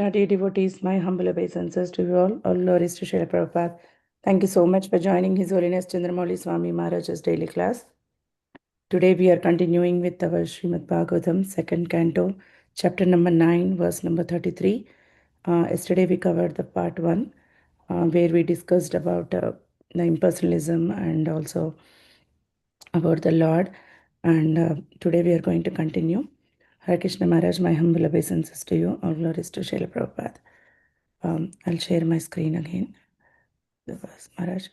Krishna, dear devotees, my humble obeisances to you all glories to Srila Prabhupada. Thank you so much for joining His Holiness Candramauli Swami Maharaj's daily class. Today we are continuing with our Srimad Bhagavatam, second canto, chapter number 9, verse number 33. Yesterday we covered the part 1, where we discussed about the impersonalism and also about the Lord. And today we are going to continue. Hare Krishna Maharaj, my humble obeisances to you. All glories to Srila Prabhupada. I'll share my screen again. The verse, Maharaj.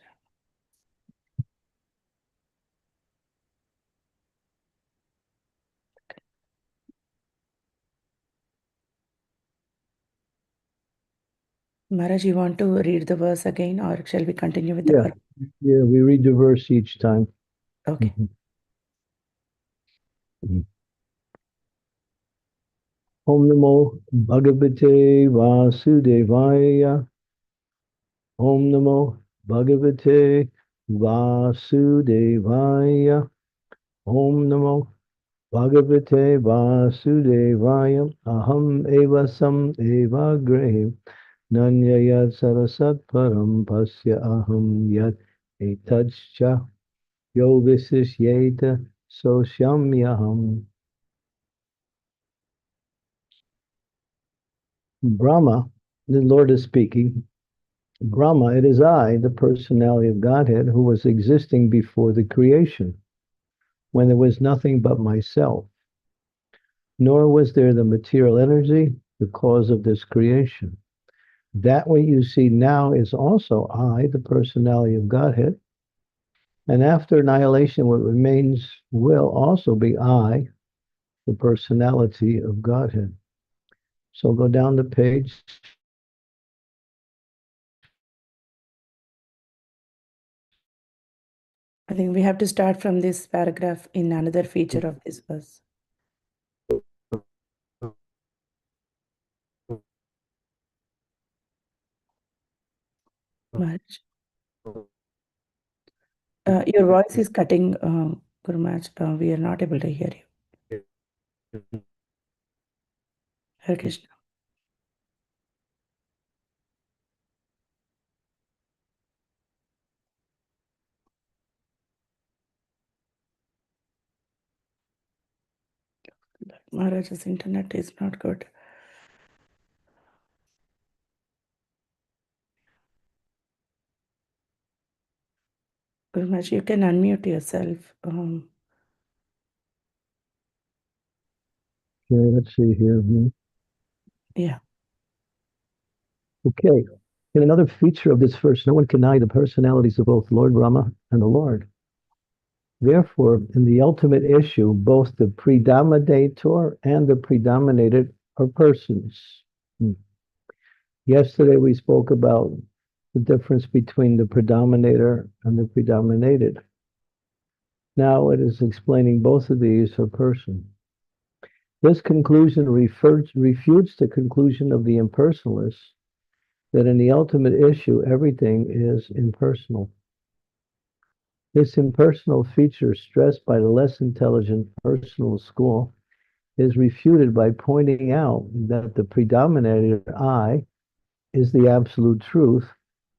Maharaj, you want to read the verse again, or shall we continue with the verse? Yeah, we read the verse each time. Okay. Om Namo Bhagavate Vasudevaya. Om Namo Bhagavate Vasudevaya. Om Namo Bhagavate Vasudevaya. Aham eva sam eva grahe. Nanyayat sarasat param pasya aham yat etachcha yo visishyeta soshamyaham. Brahma, the Lord is speaking. Brahma, it is I, the personality of Godhead, who was existing before the creation, when there was nothing but myself. Nor was there the material energy, the cause of this creation. That what you see now is also I, the personality of Godhead. And after annihilation, what remains will also be I, the personality of Godhead. So go down the page. I think we have to start from this paragraph in another feature of this verse. Maharaj. Your voice is cutting, Guru Maharaj. We are not able to hear you. Hare Krishna. Maharaj's internet is not good. Guru Maharaj, you can unmute yourself. Okay, let's see here. Yeah. Okay. In another feature of this verse, no one can deny the personalities of both Lord Brahma and the Lord. Therefore, in the ultimate issue, both the predominator and the predominated are persons. Yesterday, we spoke about the difference between the predominator and the predominated. Now it is explaining both of these are person. This conclusion refutes the conclusion of the impersonalists that in the ultimate issue, everything is impersonal. This impersonal feature stressed by the less intelligent personal school is refuted by pointing out that the predominated I is the absolute truth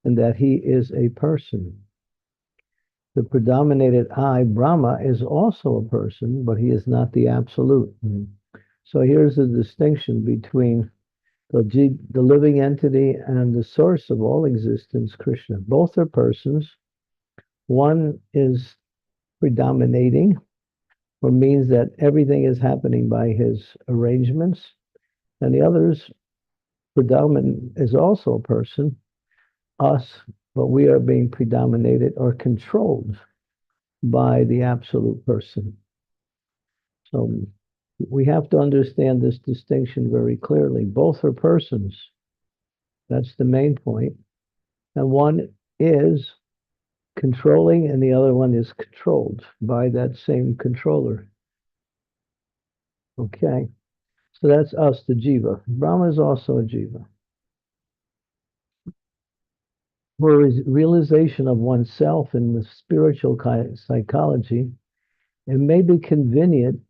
and that he is a person. The predominated I, Brahma, is also a person, but he is not the absolute. So here's the distinction between the living entity and the source of all existence, Krishna. Both are persons. One is predominating, or means that everything is happening by his arrangements, and the other's predominant is also a person, us, but we are being predominated or controlled by the absolute person. So we have to understand this distinction very clearly. Both are persons. That's the main point. And one is controlling and the other one is controlled by that same controller. Okay. So that's us, the jiva. Brahma is also a jiva. For realization of oneself in the spiritual psychology, it may be convenient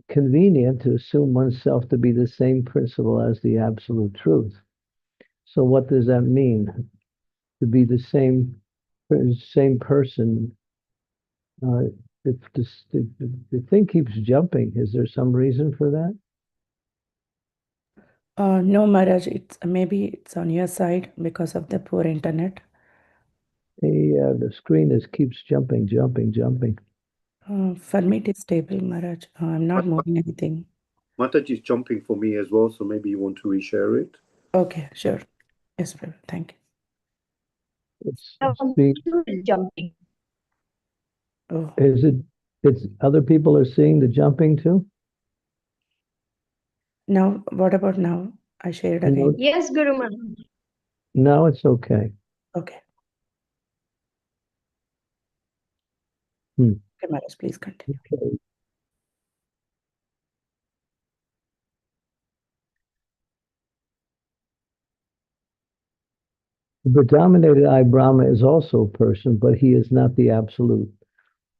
to assume oneself to be the same principle as the absolute truth. So what does that mean? To be the same person. If the thing keeps jumping, is there some reason for that? No, Maharaj, maybe it's on your side because of the poor internet. The screen keeps jumping. For me, it is stable, Maharaj. I'm not moving anything. Mataji is jumping for me as well, so maybe you want to reshare it. Okay, sure. Yes, Prabhu. Thank you. It's jumping. Oh, It's other people are seeing the jumping too? now, what about now? I shared again. Yes, Guru Maharaj. No, it's okay. Okay. Hmm. Okay, Maharaj, please continue. Okay. The predominated I, Brahma, is also a person, but he is not the absolute.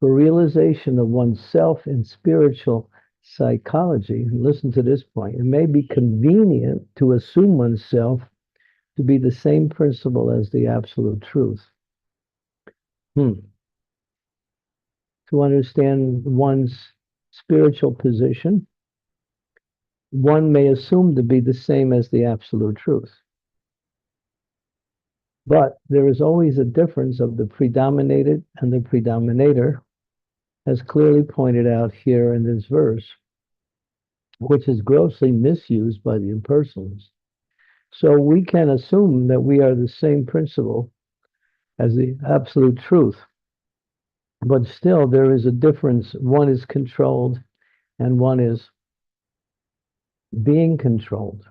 For realization of oneself in spiritual psychology, listen to this point, it may be convenient to assume oneself to be the same principle as the absolute truth. To understand one's spiritual position, one may assume to be the same as the absolute truth. But there is always a difference of the predominated and the predominator, as clearly pointed out here in this verse, which is grossly misused by the impersonalists. So we can assume that we are the same principle as the absolute truth. But still, there is a difference. One is controlled and one is being controlled.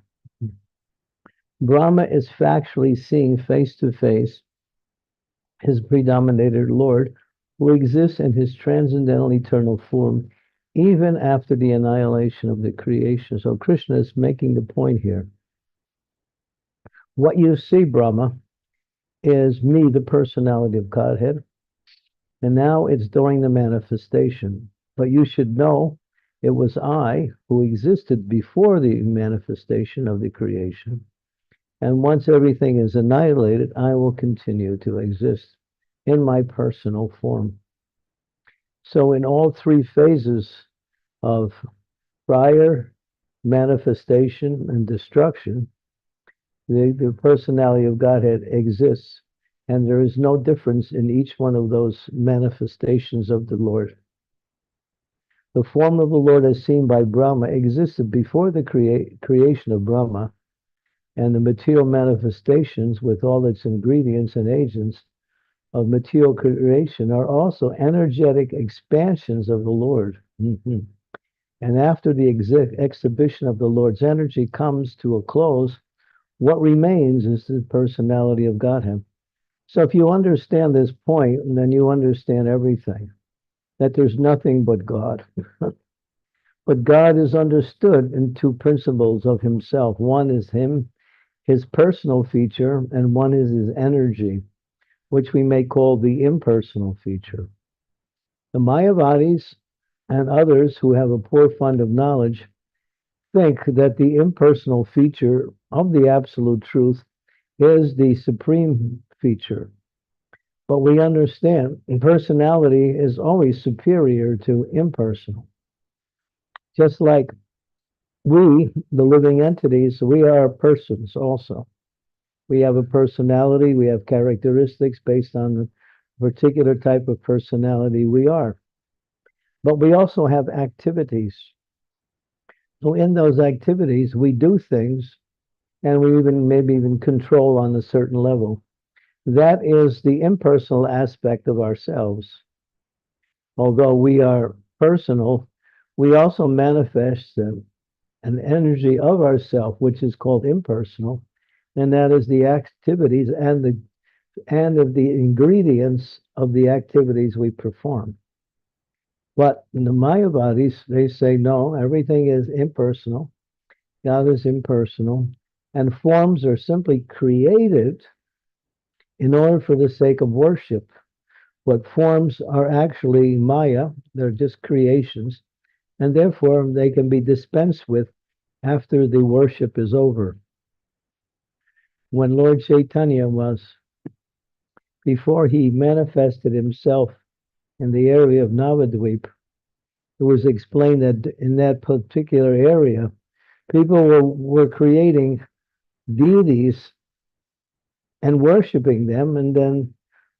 Brahma is factually seeing face to face his predominated Lord, who exists in his transcendental eternal form, even after the annihilation of the creation. So Krishna is making the point here. What you see, Brahma, is me, the personality of Godhead, and now it's during the manifestation. But you should know it was I who existed before the manifestation of the creation. And once everything is annihilated, I will continue to exist in my personal form. So in all three phases of prior, manifestation, and destruction, the personality of Godhead exists. And there is no difference in each one of those manifestations of the Lord. The form of the Lord as seen by Brahma existed before the creation of Brahma, and the material manifestations with all its ingredients and agents of material creation are also energetic expansions of the Lord. And after the exhibition of the Lord's energy comes to a close, what remains is the personality of Godhead. So if you understand this point, then you understand everything, that there's nothing but God. But God is understood in two principles of himself. One is him, his personal feature, and one is his energy, which we may call the impersonal feature. The Mayavadis and others who have a poor fund of knowledge think that the impersonal feature of the absolute truth is the supreme feature. But we understand personality is always superior to impersonal. Just like we, the living entities, we are persons also. We have a personality, we have characteristics based on the particular type of personality we are. But we also have activities. So in those activities, we do things, and we maybe even control on a certain level. That is the impersonal aspect of ourselves. Although we are personal, we also manifest an energy of ourself, which is called impersonal, and that is the activities and of the ingredients of the activities we perform. But in the Mayavadis, they say no, everything is impersonal. God is impersonal, and forms are simply created in order for the sake of worship. But forms are actually Maya, they're just creations, and therefore they can be dispensed with after the worship is over. when Lord Chaitanya was, before he manifested himself in the area of Navadvip, it was explained that in that particular area, people were creating deities and worshiping them. And then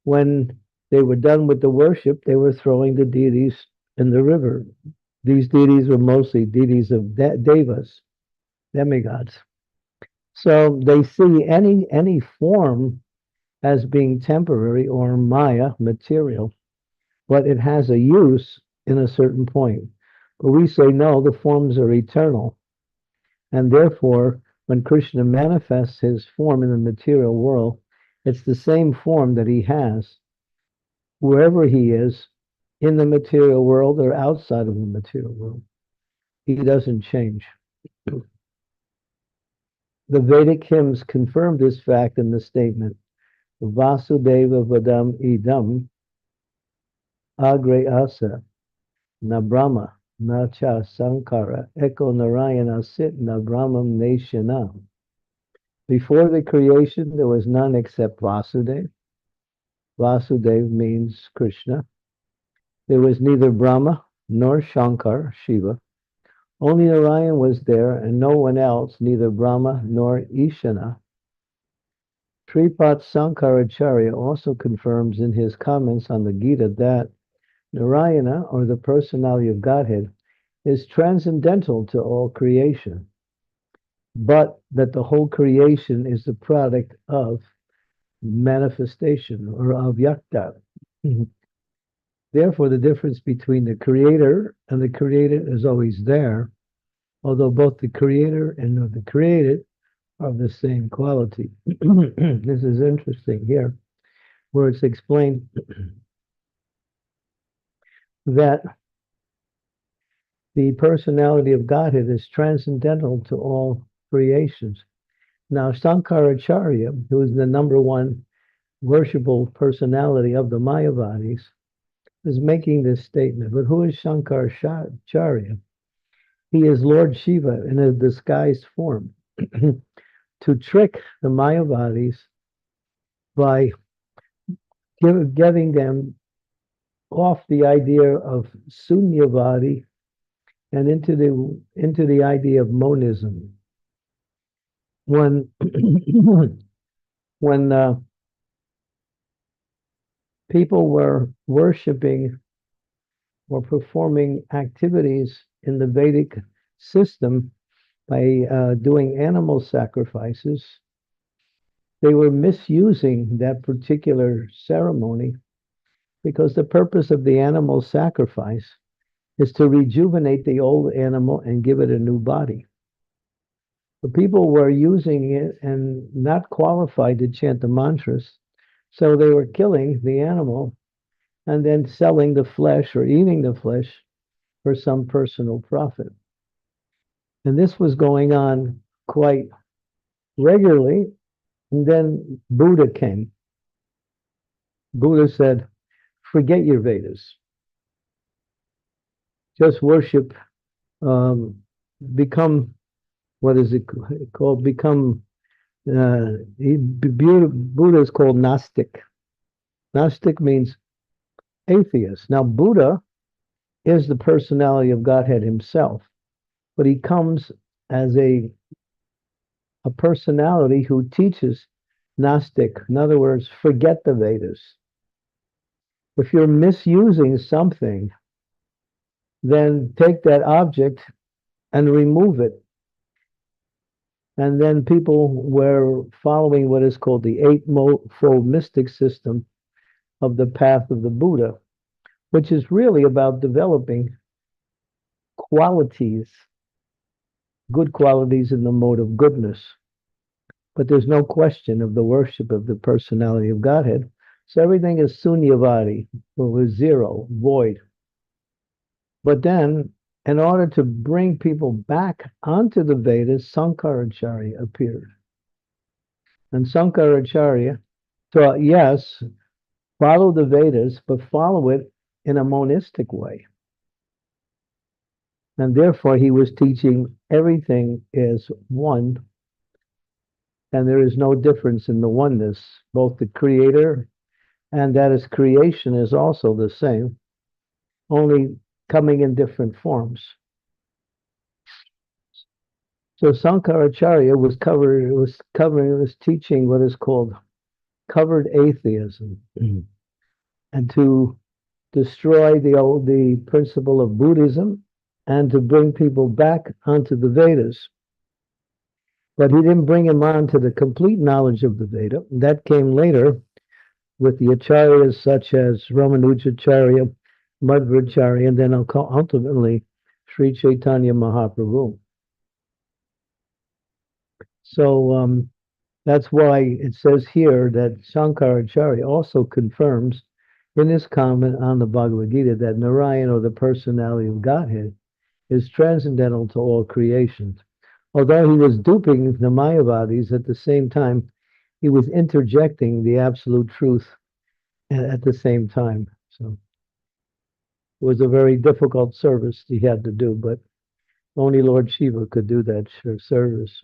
when they were done with the worship, they were throwing the deities in the river. These deities were mostly deities of devas, demigods. So they see any form as being temporary or maya, material, but it has a use in a certain point. But we say no, the forms are eternal. And therefore, when Krishna manifests his form in the material world, it's the same form that he has wherever he is in the material world or outside of the material world. He doesn't change. The Vedic hymns confirm this fact in the statement, Vasudeva Vadam Idam Agre Asa Na Brahma Na Cha Sankara Eko Narayana Sit Na Brahmam Neshana. Before the creation, there was none except Vasudeva. Vasudeva means Krishna. There was neither Brahma nor Shankar, Shiva. Only Narayan was there, and no one else, neither Brahma nor Ishana. Sripat Sankaracharya also confirms in his comments on the Gita that Narayana, or the personality of Godhead, is transcendental to all creation, but that the whole creation is the product of manifestation or avyakta. Therefore, the difference between the creator and the created is always there, although both the creator and the created are of the same quality. This is interesting here, where it's explained that the personality of Godhead is transcendental to all creations. Now, Sankaracharya, who is the number one worshipable personality of the Mayavadis, is making this statement. But who is Shankaracharya? He is Lord Shiva in a disguised form to trick the Mayavadis by giving them off the idea of Sunyavadi and into the idea of monism. When when people were worshiping or performing activities in the Vedic system by doing animal sacrifices, they were misusing that particular ceremony because the purpose of the animal sacrifice is to rejuvenate the old animal and give it a new body. The people were using it and not qualified to chant the mantras, so they were killing the animal and then selling the flesh or eating the flesh for some personal profit. And this was going on quite regularly. And then Buddha came. Buddha said, forget your Vedas. Just worship, become, what is it called? Become, Buddha is called Gnostic. Gnostic means atheist. Now, Buddha is the personality of Godhead himself, but he comes as a personality who teaches Gnostic. In other words, forget the Vedas. If you're misusing something, then take that object and remove it. And then people were following what is called the Eightfold Mystic System of the path of the Buddha, which is really about developing qualities, good qualities in the mode of goodness. But there's no question of the worship of the personality of Godhead. So everything is sunyavadi, or zero, void. But then, in order to bring people back onto the Vedas, Sankaracharya appeared. And Sankaracharya taught, yes, follow the Vedas, but follow it in a monistic way. And therefore, he was teaching everything is one. and there is no difference in the oneness. Both the creator and that is creation is also the same, only coming in different forms. So Sankaracharya was teaching what is called covered atheism, and to destroy the principle of Buddhism and to bring people back onto the Vedas. But he didn't bring him on to the complete knowledge of the Veda. That came later with the acharyas such as Ramanujacharya, Madhvacharya, and then ultimately Sri Chaitanya Mahaprabhu. So that's why it says here that Shankaracharya also confirms in his comment on the Bhagavad Gita that Narayan, or the personality of Godhead, is transcendental to all creations. Although he was duping the Mayavadis, at the same time, he was interjecting the absolute truth at the same time. So it was a very difficult service he had to do, but only Lord Shiva could do that service.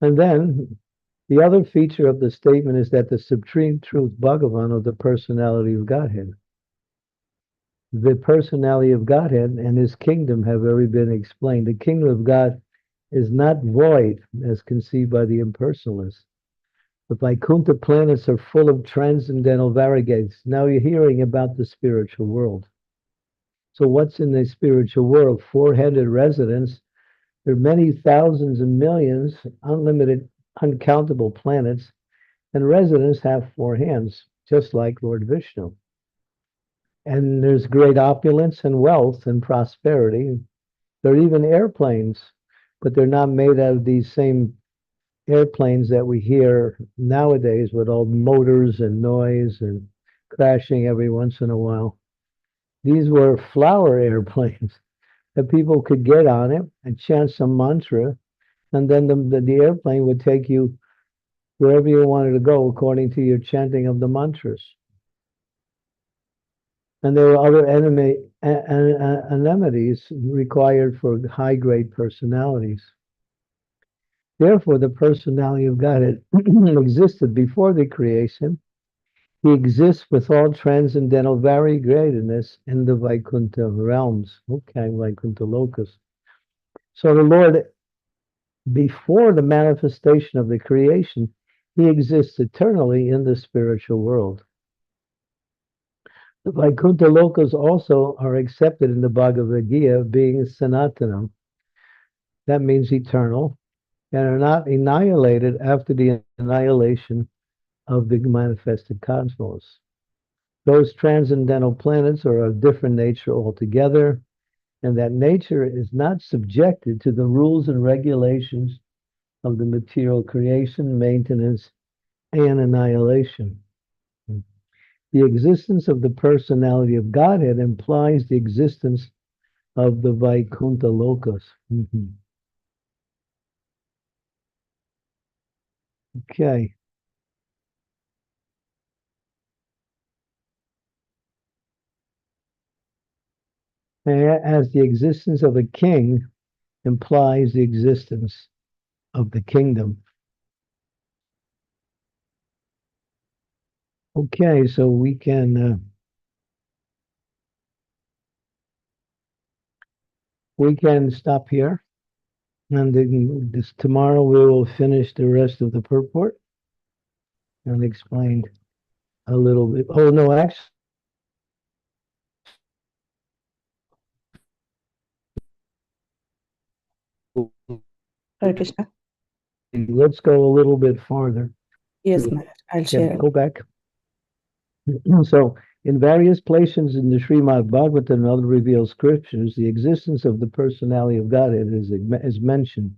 And then the other feature of the statement is that the supreme truth Bhagavan, or the personality of Godhead, the personality of Godhead and his kingdom have already been explained. The kingdom of God is not void as conceived by the impersonalists. The Vaikuntha planets are full of transcendental variegates. Now you're hearing about the spiritual world. So what's in the spiritual world? Four-headed residents. There are many thousands and millions, unlimited, uncountable planets, and residents have four hands, just like Lord Vishnu. And there's great opulence and wealth and prosperity. There are even airplanes, but they're not made out of these same airplanes that we hear nowadays with all motors and noise and crashing every once in a while. These were flower airplanes that people could get on it and chant some mantra, and then the airplane would take you wherever you wanted to go according to your chanting of the mantras. And there were other amenities required for high-grade personalities. Therefore, the personality of God had existed before the creation. He exists with all transcendental variegatedness in the Vaikuntha realms. Okay, Vaikuntha lokas. So the Lord, before the manifestation of the creation, he exists eternally in the spiritual world. The Vaikuntha lokas also are accepted in the Bhagavad Gita being Sanatanam. That means eternal, and are not annihilated after the annihilation of the manifested cosmos. Those transcendental planets are of different nature altogether, and that nature is not subjected to the rules and regulations of the material creation, maintenance, and annihilation. The existence of the personality of Godhead implies the existence of the Vaikuntha lokas. Okay. As the existence of a king implies the existence of the kingdom. Okay, so we can stop here, and then tomorrow we will finish the rest of the purport and explain a little bit. Oh no, actually, Hare Krishna. let's go a little bit farther. Yes, Maharaj. I'll share. Go back. So, in various places in the Srimad Bhagavatam and other revealed scriptures, the existence of the personality of Godhead is mentioned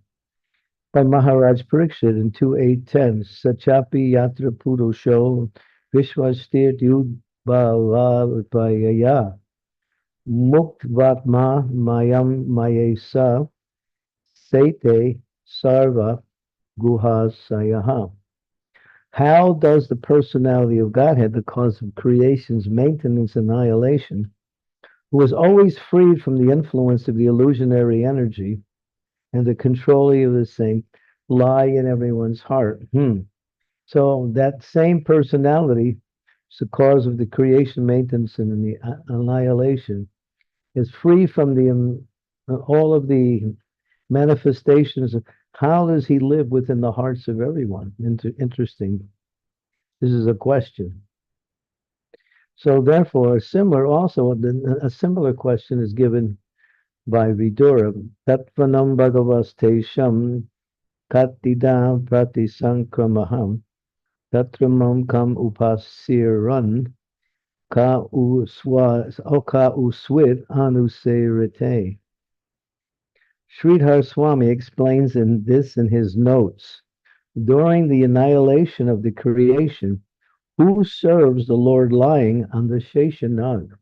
by Maharaj Parikshit in 2.8.10. Sachapi yatra purusho vishwastir yudbhavapayaya muktvatma mayam mayesa sete sarva guhasayaha. How does the personality of Godhead, the cause of creation's maintenance and annihilation, who is always freed from the influence of the illusionary energy and the control of the same, lie in everyone's heart. So that same personality is the cause of the creation, maintenance, and the annihilation, is free from the all of the manifestations of how does he live within the hearts of everyone. Interesting. This is a question. So therefore, a similar question is given by Vidura. Tatvanam bhagavastesham katidam pratisankramaham tatramam kam upasiran ka uswit anuserite. Sridhar Swami explains in his notes. During the annihilation of the creation, who serves the Lord lying on the Sheshanag?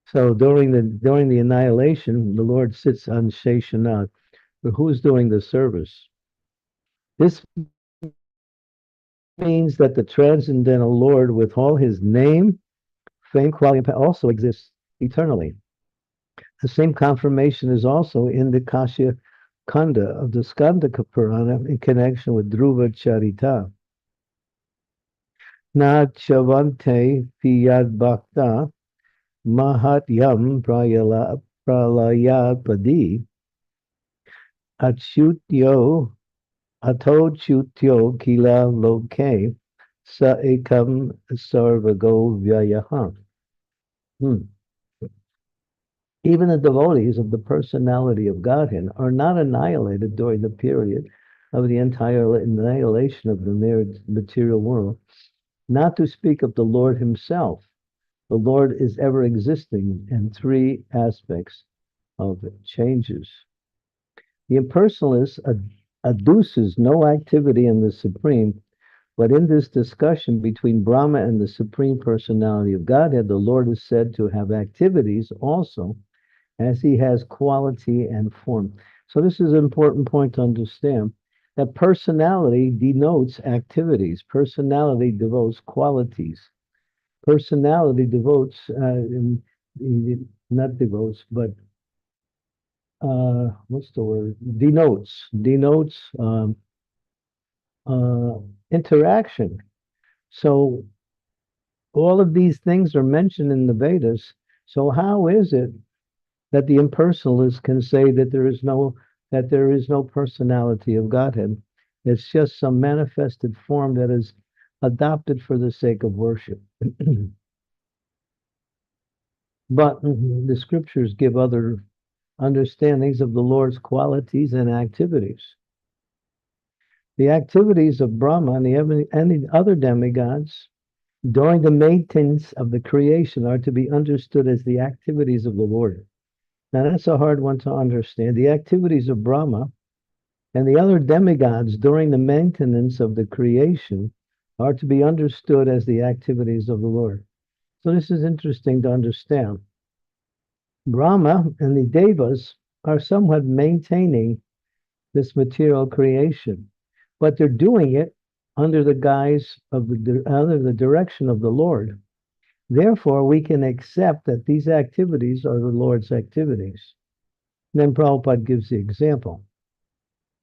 So during the annihilation, the Lord sits on Sheshanag, but who's doing the service? This means that the transcendental Lord, with all his name, fame, quality, and power, also exists eternally. The same confirmation is also in the Kashya Kanda of the Skandaka Purana in connection with Dhruva Charita. Na chavante piyad bhakta mahatyam pralayapadi achyutyo atochyutyo kila loke sa ekam sarvago vyayaha. Even the devotees of the personality of Godhead are not annihilated during the period of the entire annihilation of the material world, not to speak of the Lord himself. The Lord is ever existing in three aspects of changes. The impersonalist adduces no activity in the Supreme, but in this discussion between Brahma and the Supreme Personality of Godhead, the Lord is said to have activities also, as he has quality and form. So this is an important point to understand, that personality denotes activities. Personality devotes qualities. Personality devotes, not devotes, but what's the word? Denotes interaction. So all of these things are mentioned in the Vedas. So how is it that the impersonalists can say that there is no personality of Godhead? It's just some manifested form that is adopted for the sake of worship. But the scriptures give other understandings of the Lord's qualities and activities. The activities of Brahma and the other demigods during the maintenance of the creation are to be understood as the activities of the Lord. Now that's a hard one to understand. The activities of Brahma and the other demigods during the maintenance of the creation are to be understood as the activities of the Lord. So this is interesting to understand. Brahma and the Devas are somewhat maintaining this material creation, but they're doing it under the guise of under the direction of the Lord. Therefore, we can accept that these activities are the Lord's activities. And then Prabhupada gives the example.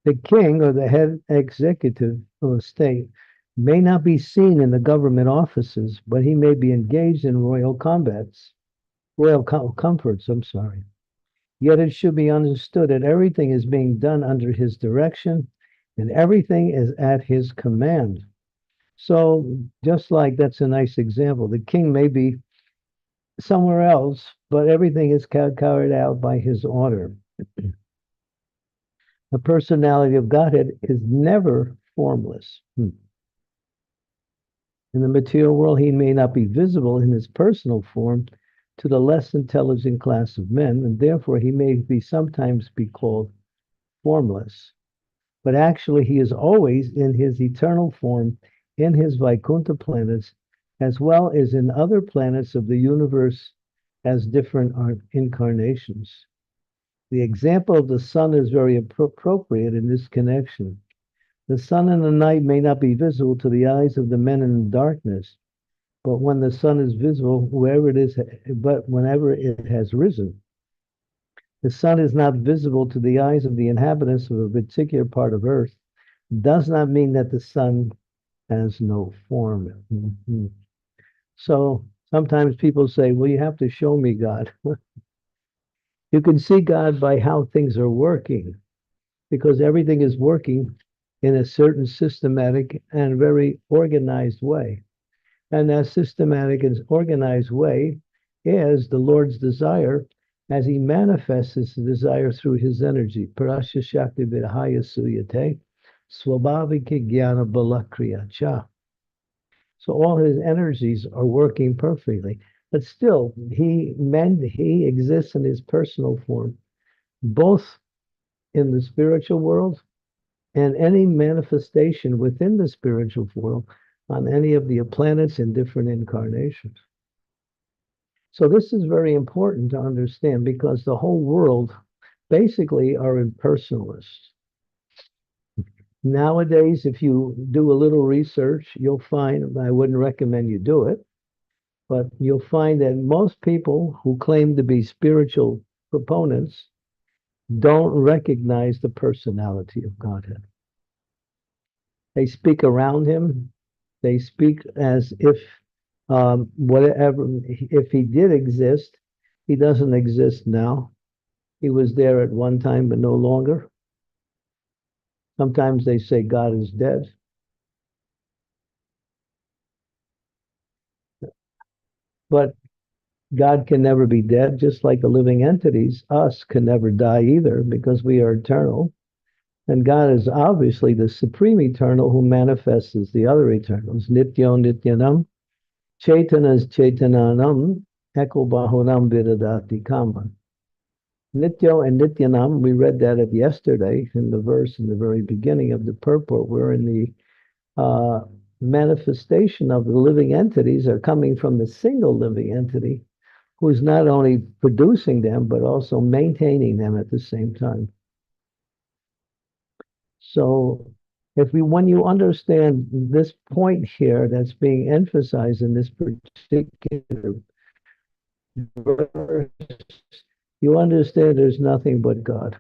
The king or the head executive of a state may not be seen in the government offices, but he may be engaged in royal comforts. Yet it should be understood that everything is being done under his direction and everything is at his command. So just like that's a nice example, the king may be somewhere else, but everything is carried out by his order. The personality of Godhead is never formless. In the material world, he may not be visible in his personal form to the less intelligent class of men, and therefore he may sometimes be called formless. But actually, he is always in his eternal form in his Vaikuntha planets, as well as in other planets of the universe as different incarnations. The example of the sun is very appropriate in this connection. The sun in the night may not be visible to the eyes of the men in the darkness, but when the sun is visible, wherever it is, but whenever it has risen, the sun is not visible to the eyes of the inhabitants of a particular part of earth, does not mean that the sun has no form. Mhm. So sometimes people say, well, you have to show me God. You can see God by how things are working, because everything is working in a certain systematic and very organized way. And that systematic and organized way is the Lord's desire as he manifests his desire through his energy. Parasya Shakti Vidhaya Suyate Swabhavika Jnana Balakriya Cha. So all his energies are working perfectly. But still, he exists in his personal form, both in the spiritual world and any manifestation within the spiritual world on any of the planets in different incarnations. So this is very important to understand because the whole world basically are impersonalists. Nowadays, if you do a little research, you'll find, I wouldn't recommend you do it, but you'll find that most people who claim to be spiritual proponents don't recognize the personality of Godhead. They speak around him. They speak as if whatever, if he did exist, he doesn't exist now. He was there at one time, but no longer. Sometimes they say God is dead. But God can never be dead, just like the living entities, us can never die either because we are eternal. And God is obviously the supreme eternal who manifests as the other eternals. Nityo Nityanam, Chaitanas Chaitananam, Eko Bahunam Viradati Kama. Nityo and Nityanam, we read that yesterday in the verse in the very beginning of the purport, where in the manifestation of the living entities are coming from the single living entity who's not only producing them, but also maintaining them at the same time. So when you understand this point here that's being emphasized in this particular verse, you understand there's nothing but God.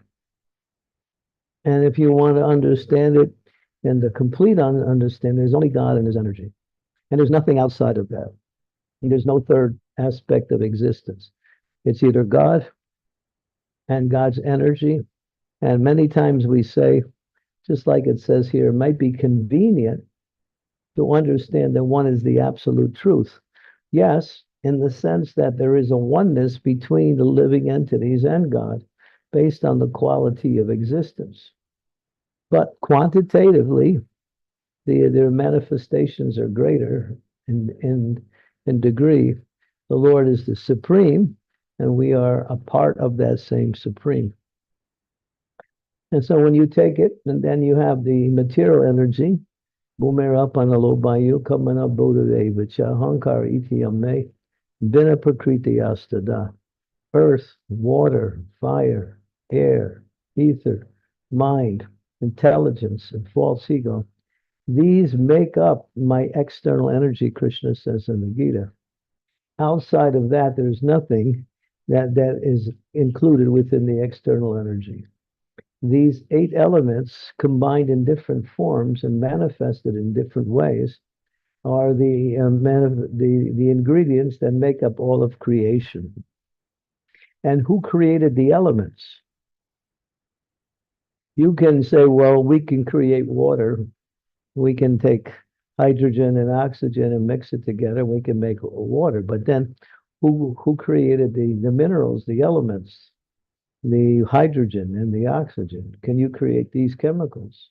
And if you want to understand it in the complete understanding, there's only God and his energy. And there's nothing outside of that. And there's no third aspect of existence. It's either God and God's energy. And many times we say, just like it says here, it might be convenient to understand that one is the absolute truth. Yes, in the sense that there is a oneness between the living entities and God based on the quality of existence. But quantitatively, their manifestations are greater in degree. The Lord is the supreme, and we are a part of that same supreme. And so when you take it, and then you have the material energy, Bumera Panalobayu Kamana Bodhave Hankar Itiyame Bina Prakriti Astada. Earth, water, fire, air, ether, mind, intelligence, and false ego. These make up my external energy, Krishna says in the Gita. Outside of that, there's nothing that is included within the external energy. These 8 elements combined in different forms and manifested in different ways are the ingredients that make up all of creation. And who created the elements? You can say, well, we can create water. We can take hydrogen and oxygen and mix it together. We can make water. But then who created the minerals, the elements, the hydrogen and the oxygen? Can you create these chemicals?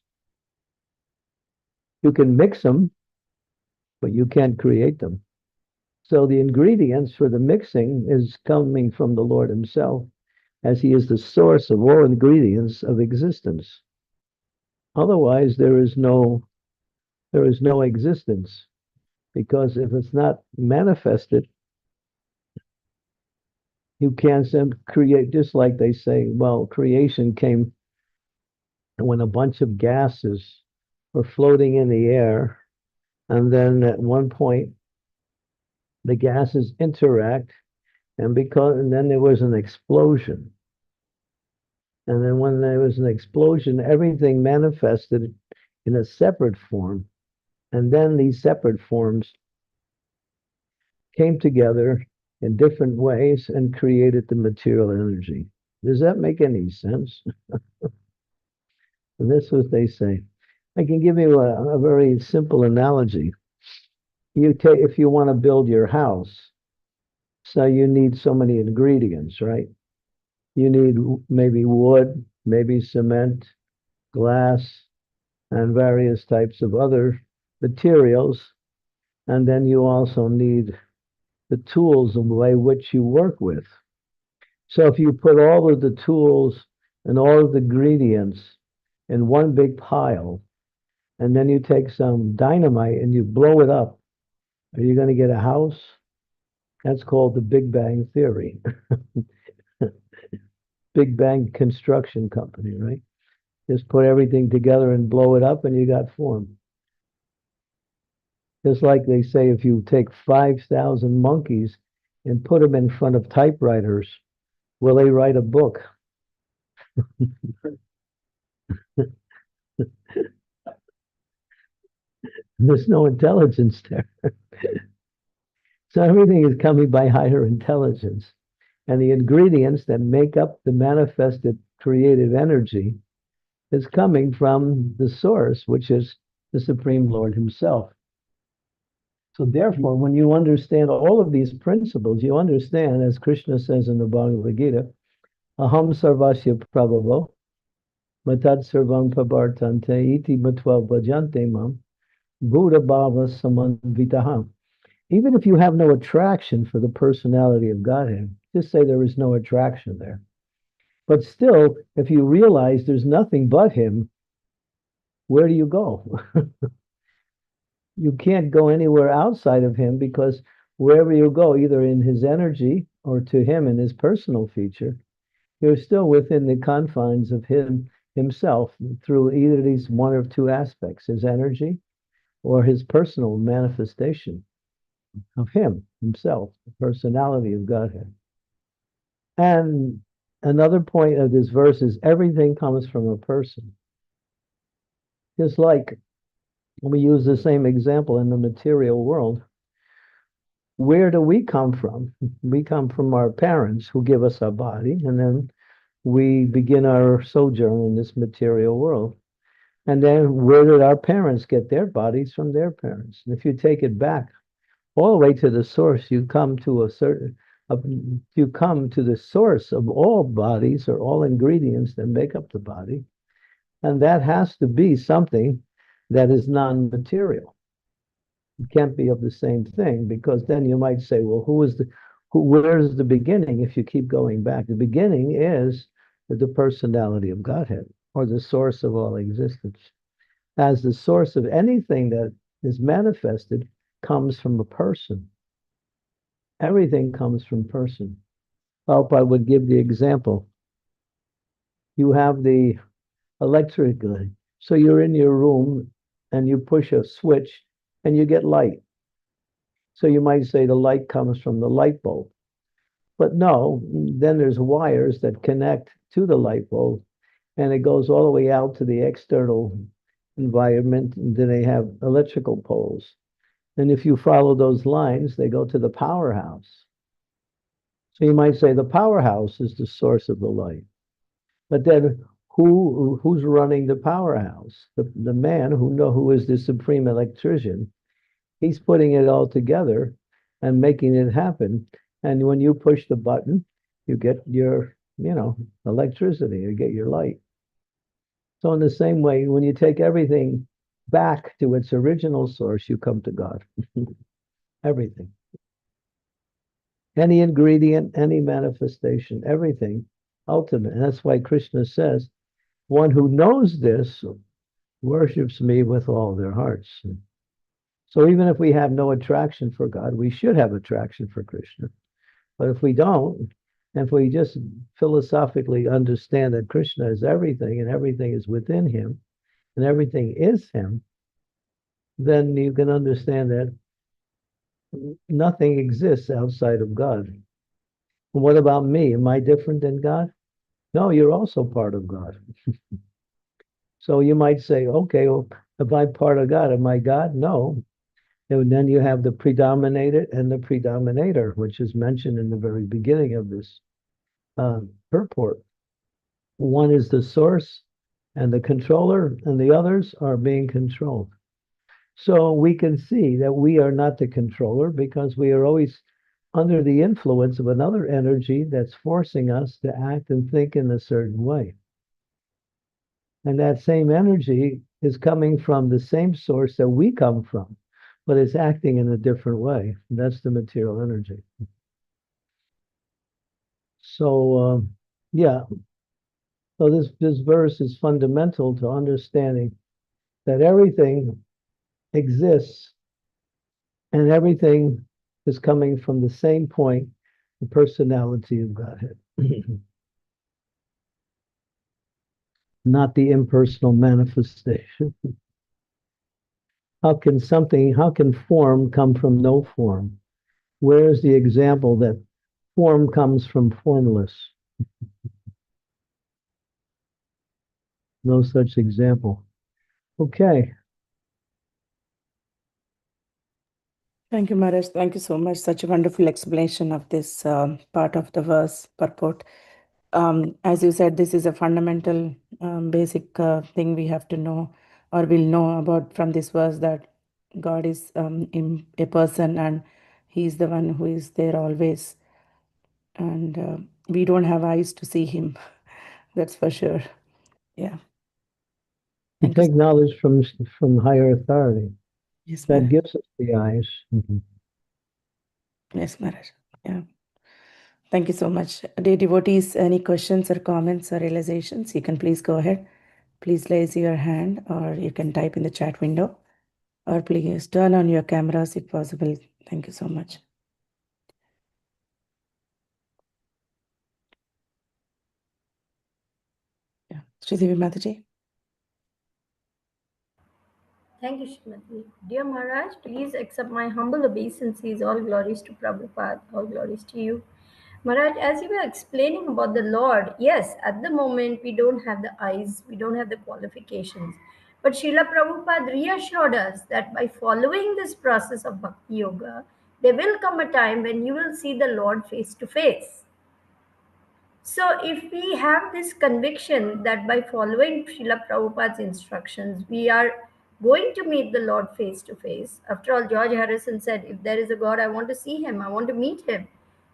You can mix them, but you can't create them. So the ingredients for the mixing is coming from the Lord himself, as he is the source of all ingredients of existence. Otherwise, there is no existence, because if it's not manifested, you can't create. Just like they say, well, creation came when a bunch of gases were floating in the air, and then at one point the gases interact, and then there was an explosion. And then when there was an explosion, everything manifested in a separate form. And then these separate forms came together in different ways and created the material energy. Does that make any sense? And that's what they say. I can give you a very simple analogy. If you want to build your house, so you need so many ingredients, right? You need maybe wood, maybe cement, glass, and various types of other materials. And then you also need the tools by which you work with. So if you put all of the tools and all of the ingredients in one big pile, and then you take some dynamite and you blow it up, are you going to get a house? That's called the Big Bang Theory. Big Bang Construction Company, right? Just put everything together and blow it up and you got form. Just like they say, if you take 5,000 monkeys and put them in front of typewriters, will they write a book? There's no intelligence there. So everything is coming by higher intelligence. And the ingredients that make up the manifested creative energy is coming from the source, which is the Supreme Lord Himself. So therefore, when you understand all of these principles, you understand, as Krishna says in the Bhagavad Gita, Aham sarvasya prabhavo, matad sarvam pabartante, iti matva bhajante mam, buddha bhava samanvitaham. Even if you have no attraction for the personality of Godhead, just say there is no attraction there. But still, if you realize there's nothing but Him, where do you go? You can't go anywhere outside of Him, because wherever you go, either in His energy or to Him in His personal feature, you're still within the confines of Himself through either these one or two aspects, His energy or His personal manifestation of Himself, the personality of Godhead. And another point of this verse is everything comes from a person. Just like we use the same example in the material world, where do we come from? We come from our parents who give us our body, and then we begin our sojourn in this material world. And then where did our parents get their bodies? From their parents. And if you take it back all the way to the source, you come to the source of all bodies, or all ingredients that make up the body. And that has to be something that is non-material. It can't be of the same thing, because then you might say, well, where's the beginning? If you keep going back, the beginning is the personality of Godhead, or the source of all existence. As the source of anything that is manifested comes from a person. Everything comes from person. I hope I would give the example. You have the electric, so you're in your room and you push a switch and you get light. So you might say the light comes from the light bulb. But no, then there's wires that connect to the light bulb, and it goes all the way out to the external environment, and then they have electrical poles. And if you follow those lines, they go to the powerhouse. So you might say the powerhouse is the source of the light. But then who's running the powerhouse? The man who is the supreme electrician. He's putting it all together and making it happen. And when you push the button, you get your, electricity, you get your light. So in the same way, when you take everything back to its original source, you come to God. Everything. Any ingredient, any manifestation, everything, ultimate. And that's why Krishna says, one who knows this worships me with all their hearts. So even if we have no attraction for God, we should have attraction for Krishna. But if we don't, and if we just philosophically understand that Krishna is everything and everything is within Him and everything is Him, then you can understand that nothing exists outside of God. And what about me? Am I different than God? No, you're also part of God. So you might say, okay, well, if I'm part of God, am I God? No. And then you have the predominated and the predominator, which is mentioned in the very beginning of this purport. One is the source and the controller, and the others are being controlled. So we can see that we are not the controller because we are always under the influence of another energy that's forcing us to act and think in a certain way. And that same energy is coming from the same source that we come from, but it's acting in a different way. That's the material energy. So, yeah. So this verse is fundamental to understanding that everything exists and everything is coming from the same point, the personality of Godhead, not the impersonal manifestation. How can form come from no form? Where is the example that form comes from formless? No such example. Okay. Thank you, Maharaj. Thank you so much. Such a wonderful explanation of this part of the verse purport. As you said, this is a fundamental, basic thing we have to know or will know about from this verse, that God is in a person and He is the one who is there always. And we don't have eyes to see Him. That's for sure. Yeah. We Thank you. take knowledge from higher authority. Yes, That Maharaj. gives us the eyes. Yes, Maharaj. Yeah. Thank you so much. Dear devotees, any questions or comments or realizations, you can please go ahead. Please raise your hand or you can type in the chat window, or please turn on your cameras if possible. Thank you so much. Yeah. Sridevi Mataji. Thank you, Shrimati. Dear Maharaj, please accept my humble obeisances. All glories to Prabhupada. All glories to you. Maharaj, as you were explaining about the Lord, yes, at the moment we don't have the eyes, we don't have the qualifications. But Srila Prabhupada reassured us that by following this process of Bhakti Yoga, there will come a time when you will see the Lord face to face. So, if we have this conviction that by following Srila Prabhupada's instructions, we are going to meet the Lord face to face. After all, George Harrison said, if there is a God, I want to see him, I want to meet him.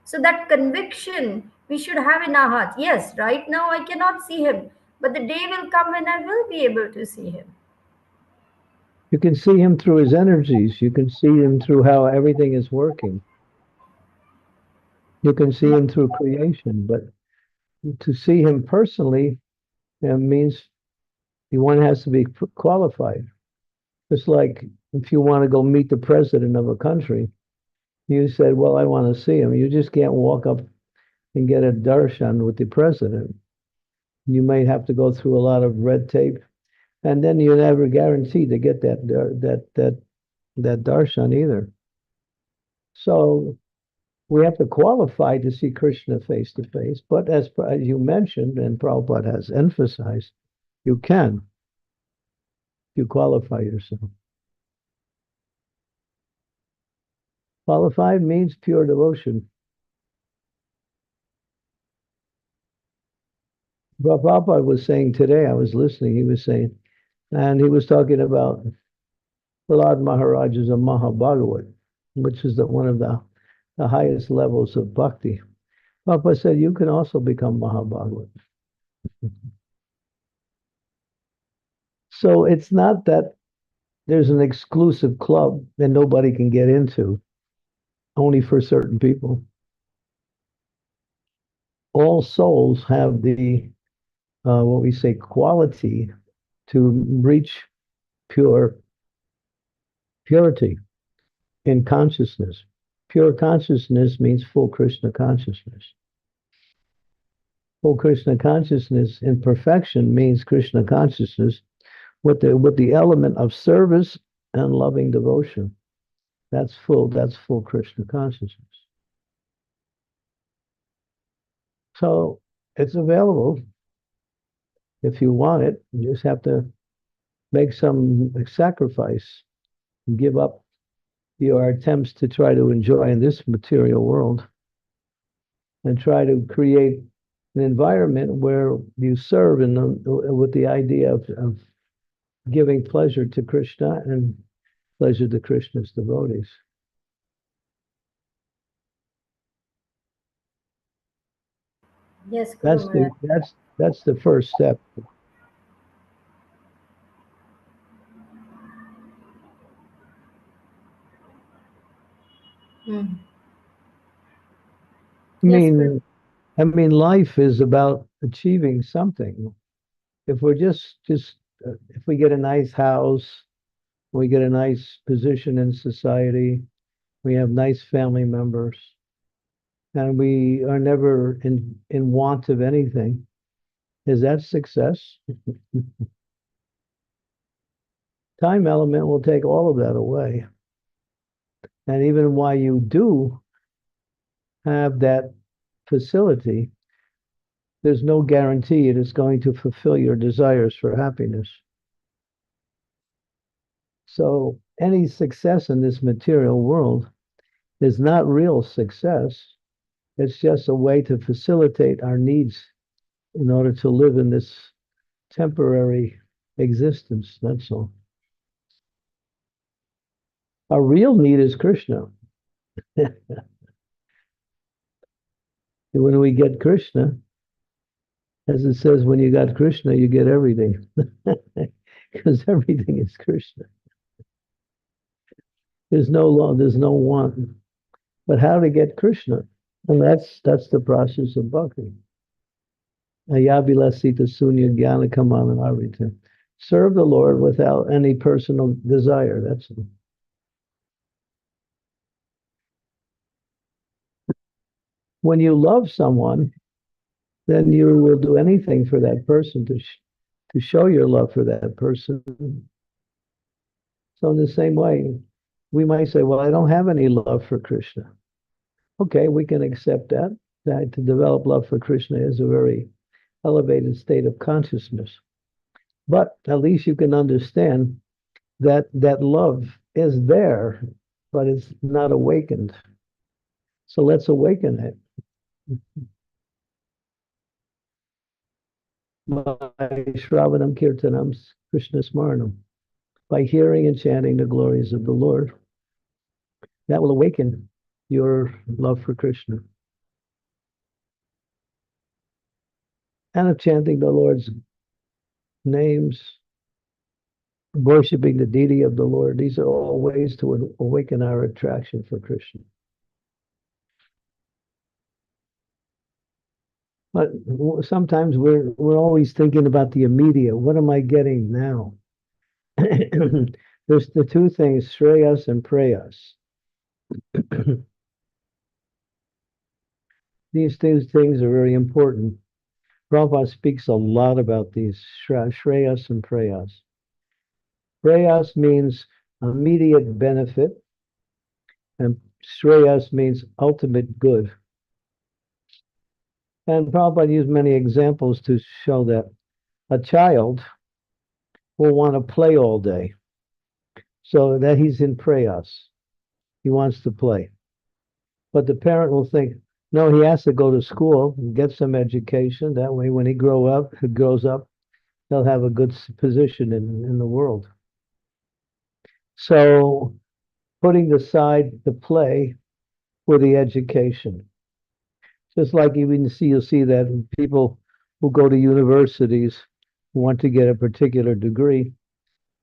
So, that conviction we should have in our heart. Yes, right now I cannot see him, but the day will come when I will be able to see him. You can see him through his energies. You can see him through how everything is working. You can see him through creation, but to see him personally means one has to be qualified. It's like if you want to go meet the president of a country, you said, well, I want to see him. You just can't walk up and get a darshan with the president. You may have to go through a lot of red tape, and then you're never guaranteed to get that darshan either. So we have to qualify to see Krishna face to face. But as you mentioned, and Prabhupada has emphasized, you can if you qualify yourself. Qualified means pure devotion. Prabhupada was saying today, I was listening, he was saying, and he was talking about Prahlad Maharaj is a Mahabhagavat, which is one of the highest levels of bhakti. Prabhupada said, you can also become Mahabhagavat. So it's not that there's an exclusive club that nobody can get into, only for certain people. All souls have the, what we say, quality to reach purity in consciousness. Pure consciousness means full Krishna consciousness. Full Krishna consciousness in perfection means Krishna consciousness with the element of service and loving devotion. That's full Krishna consciousness. So it's available if you want it. You just have to make some sacrifice, give up your attempts to try to enjoy in this material world, and try to create an environment where you serve with the idea of giving pleasure to Krishna and pleasure to Krishna's devotees. Yes, Guru Maharaj. That's the first step. Hmm. I Yes, Guru. mean, life is about achieving something. If we're just if we get a nice house, we get a nice position in society, we have nice family members, and we are never in want of anything, is that success? Time element will take all of that away. And even while you do have that facility, there's no guarantee it is going to fulfill your desires for happiness. So any success in this material world is not real success. It's just a way to facilitate our needs in order to live in this temporary existence. That's all. Our real need is Krishna. When we get Krishna, as it says, when you got Krishna, you get everything. Because everything is Krishna. There's no law, there's no want. But how to get Krishna? And that's the process of bhakti. Ayabilasita sunya jnana kamananarita. Serve the Lord without any personal desire. That's it. When you love someone, then you will do anything for that person to show your love for that person. So in the same way, we might say, well, I don't have any love for Krishna. Okay, we can accept that to develop love for Krishna is a very elevated state of consciousness. But at least you can understand that love is there, but it's not awakened. So let's awaken it. By Shravanam Kirtanam Krishna Smaranam. By hearing and chanting the glories of the Lord, that will awaken your love for Krishna. And of chanting the Lord's names, worshiping the deity of the Lord, these are all ways to awaken our attraction for Krishna. But sometimes we're always thinking about the immediate. What am I getting now? There's the two things, shreyas and preyas. These two things are very important. Prabhupada speaks a lot about these, shreyas and preyas. Preyas means immediate benefit, and shreyas means ultimate good. And Prabhupada used many examples to show that a child will want to play all day, so that he's in preyas. He wants to play. But the parent will think, no, he has to go to school and get some education. That way, when he grows up, he'll have a good position in the world. So putting aside the play for the education. Just like you'll see that people who go to universities who want to get a particular degree,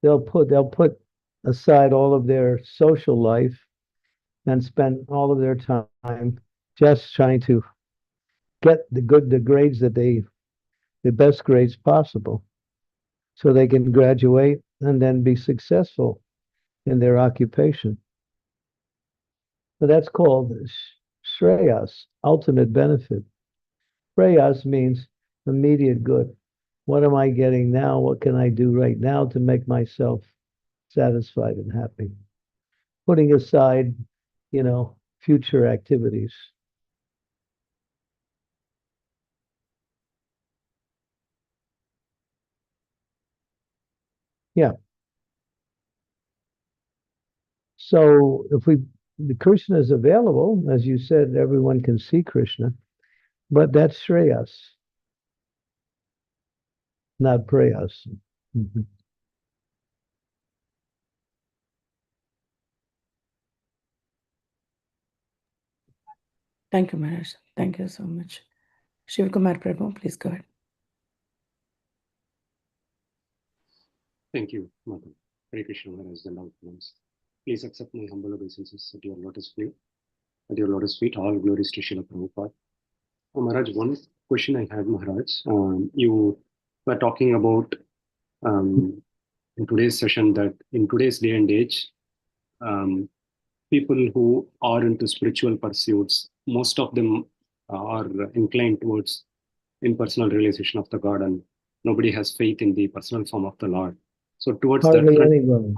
they'll put aside all of their social life and spend all of their time just trying to get the grades the best grades possible, so they can graduate and then be successful in their occupation. So that's called shreyas, ultimate benefit. Preyas means immediate good. What am I getting now? What can I do right now to make myself satisfied and happy? Putting aside, future activities. Yeah. So if the Krishna is available, as you said, everyone can see Krishna, but that's Shreyas, not Prayas. Mhm. Thank you, Maharaj. Thank you so much. Shiv Kumar Prabhu, please go ahead. Thank you, Madam. Hare Krishna Maharaj, the loved ones. Please accept my humble obeisances at your lotus feet. At your lotus feet, all glories to Srila Prabhupada. Maharaj, one question I had, Maharaj. You were talking about in today's session that in today's day and age, people who are into spiritual pursuits, most of them are inclined towards impersonal realization of the God, and nobody has faith in the personal form of the Lord. So towards that Hardly front, anyone.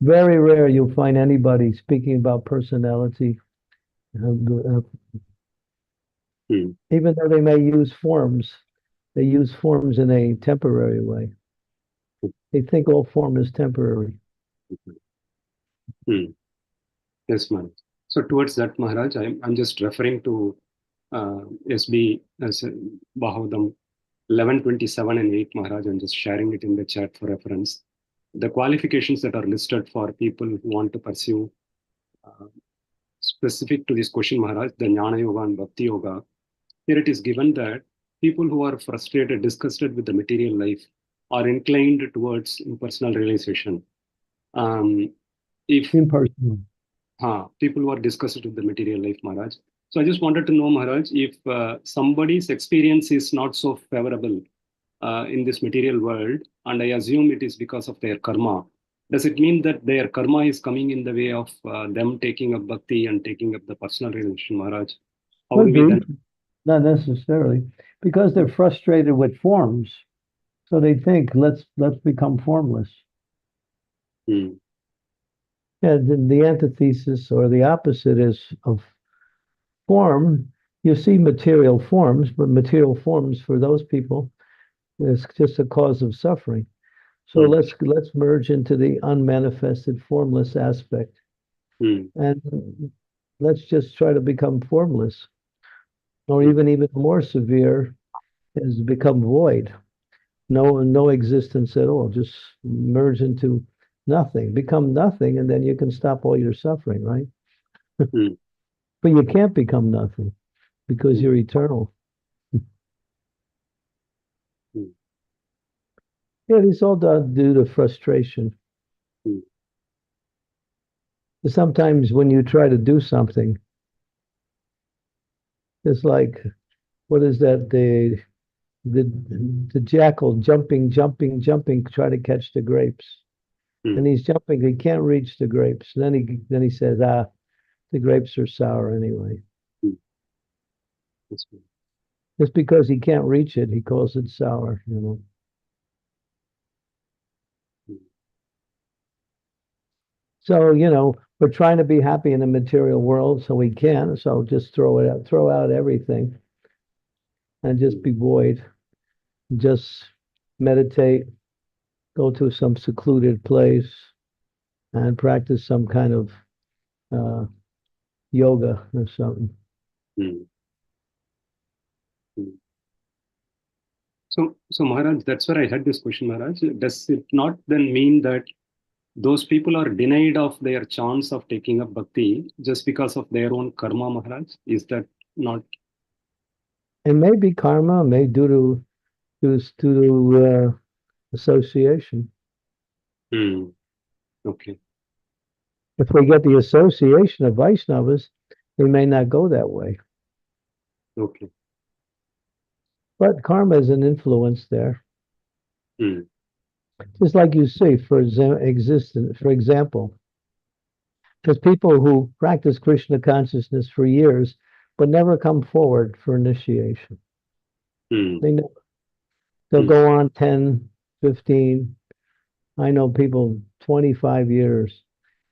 Very rare you'll find anybody speaking about personality. Even though they may use forms, they use forms in a temporary way. They think all form is temporary. Yes, Maharaj. So towards that, Maharaj, I'm just referring to SB as Bhagavatam 11:27 and 8, Maharaj. I'm just sharing it in the chat for reference. The qualifications that are listed for people who want to pursue specific to this question, Maharaj, the Jnana Yoga and Bhakti Yoga. Here it is given that people who are frustrated, disgusted with the material life are inclined towards impersonal realization. If Impersonal. people who are disgusted with the material life, Maharaj. So I just wanted to know, Maharaj, if somebody's experience is not so favorable in this material world, and I assume it is because of their karma, does it mean that their karma is coming in the way of them taking up bhakti and taking up the personal relation, Maharaj? How do Could we be, then? not necessarily, because they're frustrated with forms. So they think, let's become formless. Hmm. Yeah, the antithesis or the opposite is of form. You see material forms, but material forms for those people is just a cause of suffering. So let's merge into the unmanifested formless aspect. And let's just try to become formless. Or even more severe is become void. No existence at all. Just merge into nothing. Become nothing, and then you can stop all your suffering, right? But you can't become nothing because you're eternal. Yeah, it's all due to frustration. Sometimes when you try to do something, it's like, what is that? The jackal jumping, try to catch the grapes. And he's jumping, he can't reach the grapes. Then he says, the grapes are sour anyway. Just because he can't reach it, he calls it sour, you know. So, you know, we're trying to be happy in the material world, so we can. So just throw out everything and just be void. Just meditate, go to some secluded place and practice some kind of yoga or something. So Maharaj, that's where I had this question, Maharaj. Does it not then mean that those people are denied of their chance of taking up bhakti just because of their own karma, Maharaj? Is that not? It may be karma, may due to association. Okay. If we get the association of Vaishnavas, they may not go that way. Okay. But karma is an influence there. Just like you see, for example, there's people who practice Krishna consciousness for years, but never come forward for initiation. They'll go on 10, 15. I know people 25 years,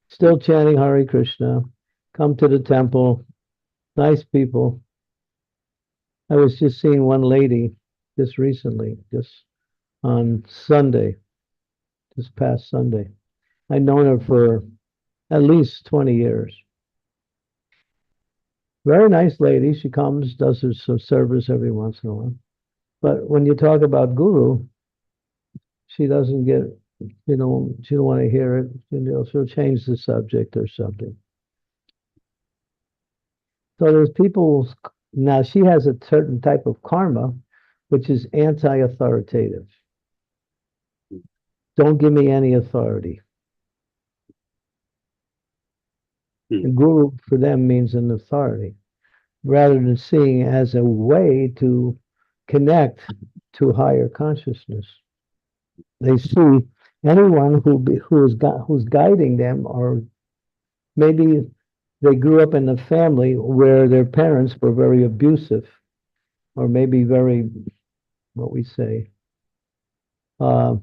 still chanting Hare Krishna, come to the temple, nice people. I was just seeing one lady just recently, just on Sunday. this past Sunday. I've known her for at least 20 years. Very nice lady. She comes, does her some service every once in a while. But when you talk about guru, she doesn't get, she don't want to hear it. She'll change the subject or something. So there's people, now she has a certain type of karma, which is anti-authoritative. Don't give me any authority. The guru for them means an authority, rather than seeing it as a way to connect to higher consciousness. They see anyone who's guiding them, or maybe they grew up in a family where their parents were very abusive, or maybe very, what we say, abusive,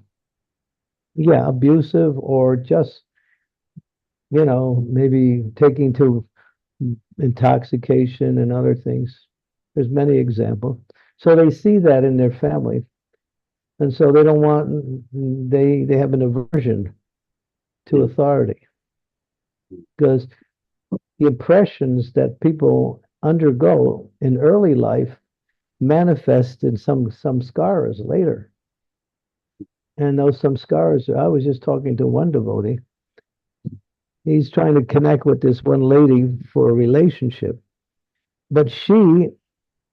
or just, maybe taking to intoxication and other things. There's many examples. So they see that in their family. And so they don't want, they have an aversion to authority. Because the impressions that people undergo in early life manifest in some scars later. And those some scars, I was just talking to one devotee. He's trying to connect with this one lady for a relationship. But she, in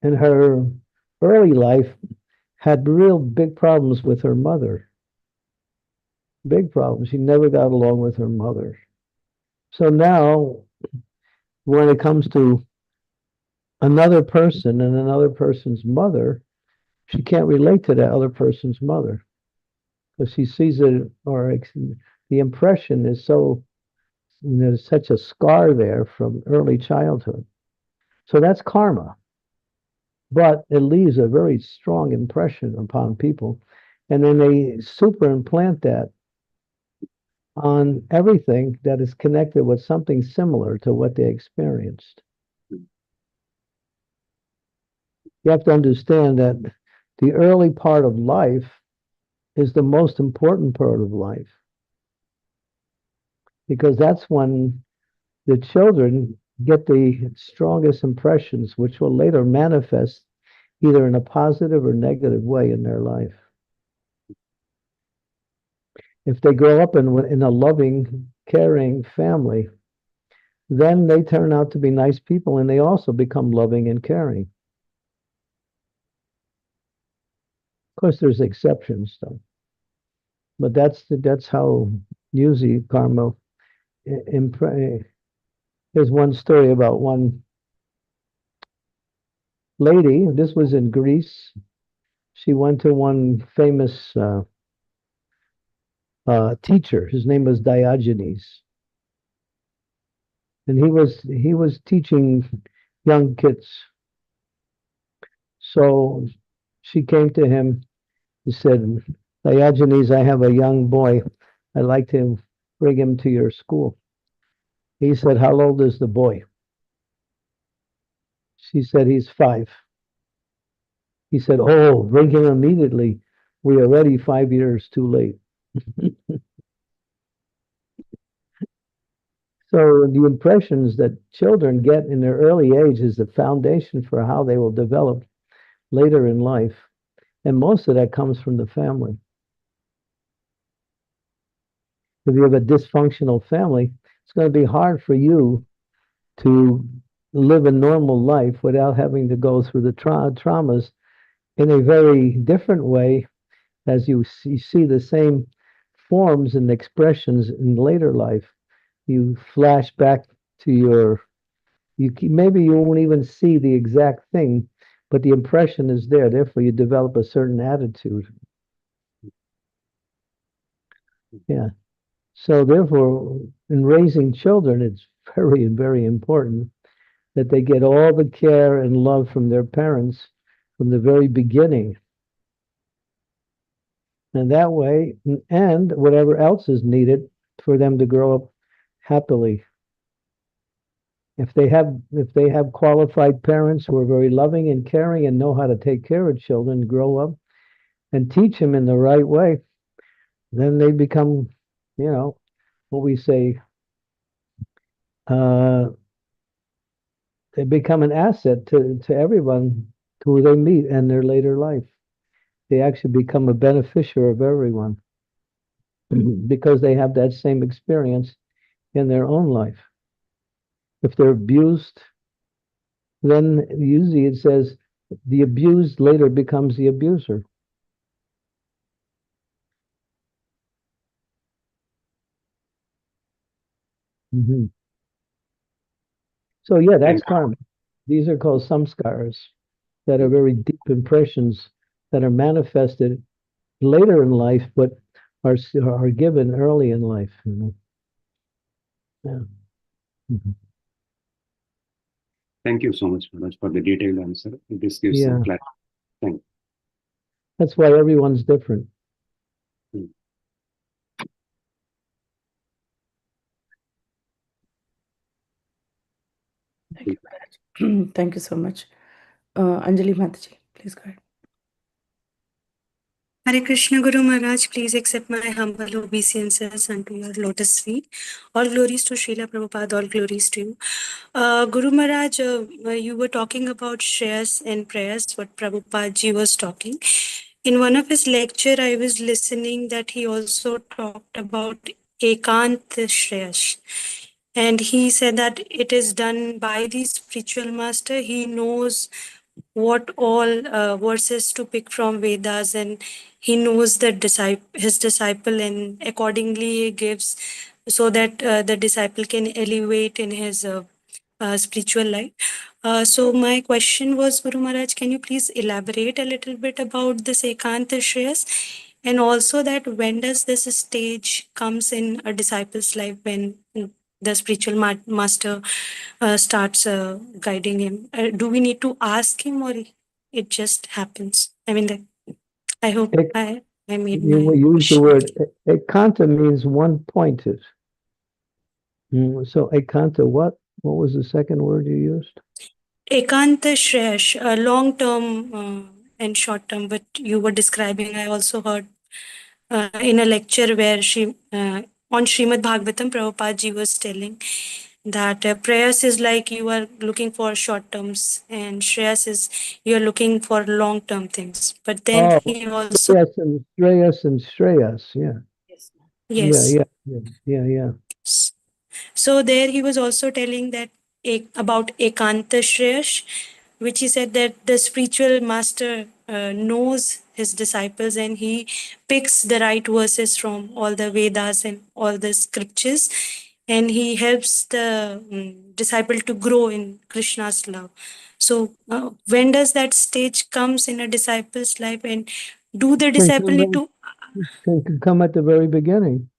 her early life, had real big problems with her mother. Big problems. She never got along with her mother. So now, when it comes to another person and another person's mother, she can't relate to that other person's mother. Because she sees it, or the impression is so, there's such a scar there from early childhood. So that's karma. But it leaves a very strong impression upon people. And then they superimplant that on everything that is connected with something similar to what they experienced. You have to understand that the early part of life is the most important part of life, because that's when the children get the strongest impressions, which will later manifest either in a positive or negative way in their life. If they grow up in a loving, caring family, then they turn out to be nice people, and they also become loving and caring. Of course, there's exceptions, though. But that's how usually karma. There's one story about one lady. This was in Greece. She went to one famous teacher. His name was Diogenes, and he was teaching young kids. So she came to him. He said, "Diogenes, I have a young boy. I'd like to bring him to your school." He said, "How old is the boy?" She said, "He's 5." He said, "Oh, bring him immediately. We're already 5 years too late." So the impressions that children get in their early age is the foundation for how they will develop later in life. And most of that comes from the family. If you have a dysfunctional family, it's going to be hard for you to live a normal life without having to go through the traumas in a very different way, as you see the same forms and expressions in later life. You flash back to maybe you won't even see the exact thing, but the impression is there. Therefore, you develop a certain attitude. Yeah. So therefore, in raising children, it's very, very important that they get all the care and love from their parents from the very beginning. And that way, and whatever else is needed for them to grow up happily. If they have qualified parents who are very loving and caring and know how to take care of children, grow up and teach them in the right way, then they become, what we say, they become an asset to everyone who they meet in their later life. They actually become a beneficiary of everyone because they have that same experience in their own life. If they're abused, then usually it says the abused later becomes the abuser. Mm-hmm. So yeah, that's karma. These are called samskaras that are very deep impressions that are manifested later in life, but are given early in life. Yeah. Mhm. Thank you so much, Maharaj, for the detailed answer. This gives Yeah. some clarity. Thank That's why everyone's different. you. Thank you, Maharaj. Thank you so much. Anjali Mataji, please go ahead. Hare Krishna Guru Maharaj, please accept my humble obeisances unto your lotus feet. All glories to Srila Prabhupada, all glories to you. Guru Maharaj, you were talking about shreyas and prayers, what Prabhupada ji was talking. In one of his lecture, I was listening that he also talked about Ekant Shreyas. And he said that it is done by the spiritual master. He knows what all verses to pick from Vedas, and he knows the his disciple, and accordingly he gives so that the disciple can elevate in his spiritual life. So my question was, Guru Maharaj, can you please elaborate a little bit about this Ekanta Shreyas, and also that when does this stage comes in a disciple's life, when the spiritual master starts guiding him? Do we need to ask him, or it just happens? I mean, I hope I made You my use the question word clear. ekanta means one pointed. So ekanta, what was the second word you used? Ekanta Shreyash, long term and short term, but you were describing, I also heard in a lecture where on Srimad Bhagavatam, Prabhupada ji was telling that prayers is like you are looking for short terms, and Shreyas is you're looking for long term things. But then Oh, he also, Shreyas and Shreyas. Yeah. yes. Yeah. So there he was also telling that about Ekanta Shreyash, which he said that the spiritual master knows his disciples, and he picks the right verses from all the Vedas and all the scriptures, and he helps the disciple to grow in Krishna's love. So when does that stage comes in a disciple's life, and do the disciple need to? Can come at the very beginning.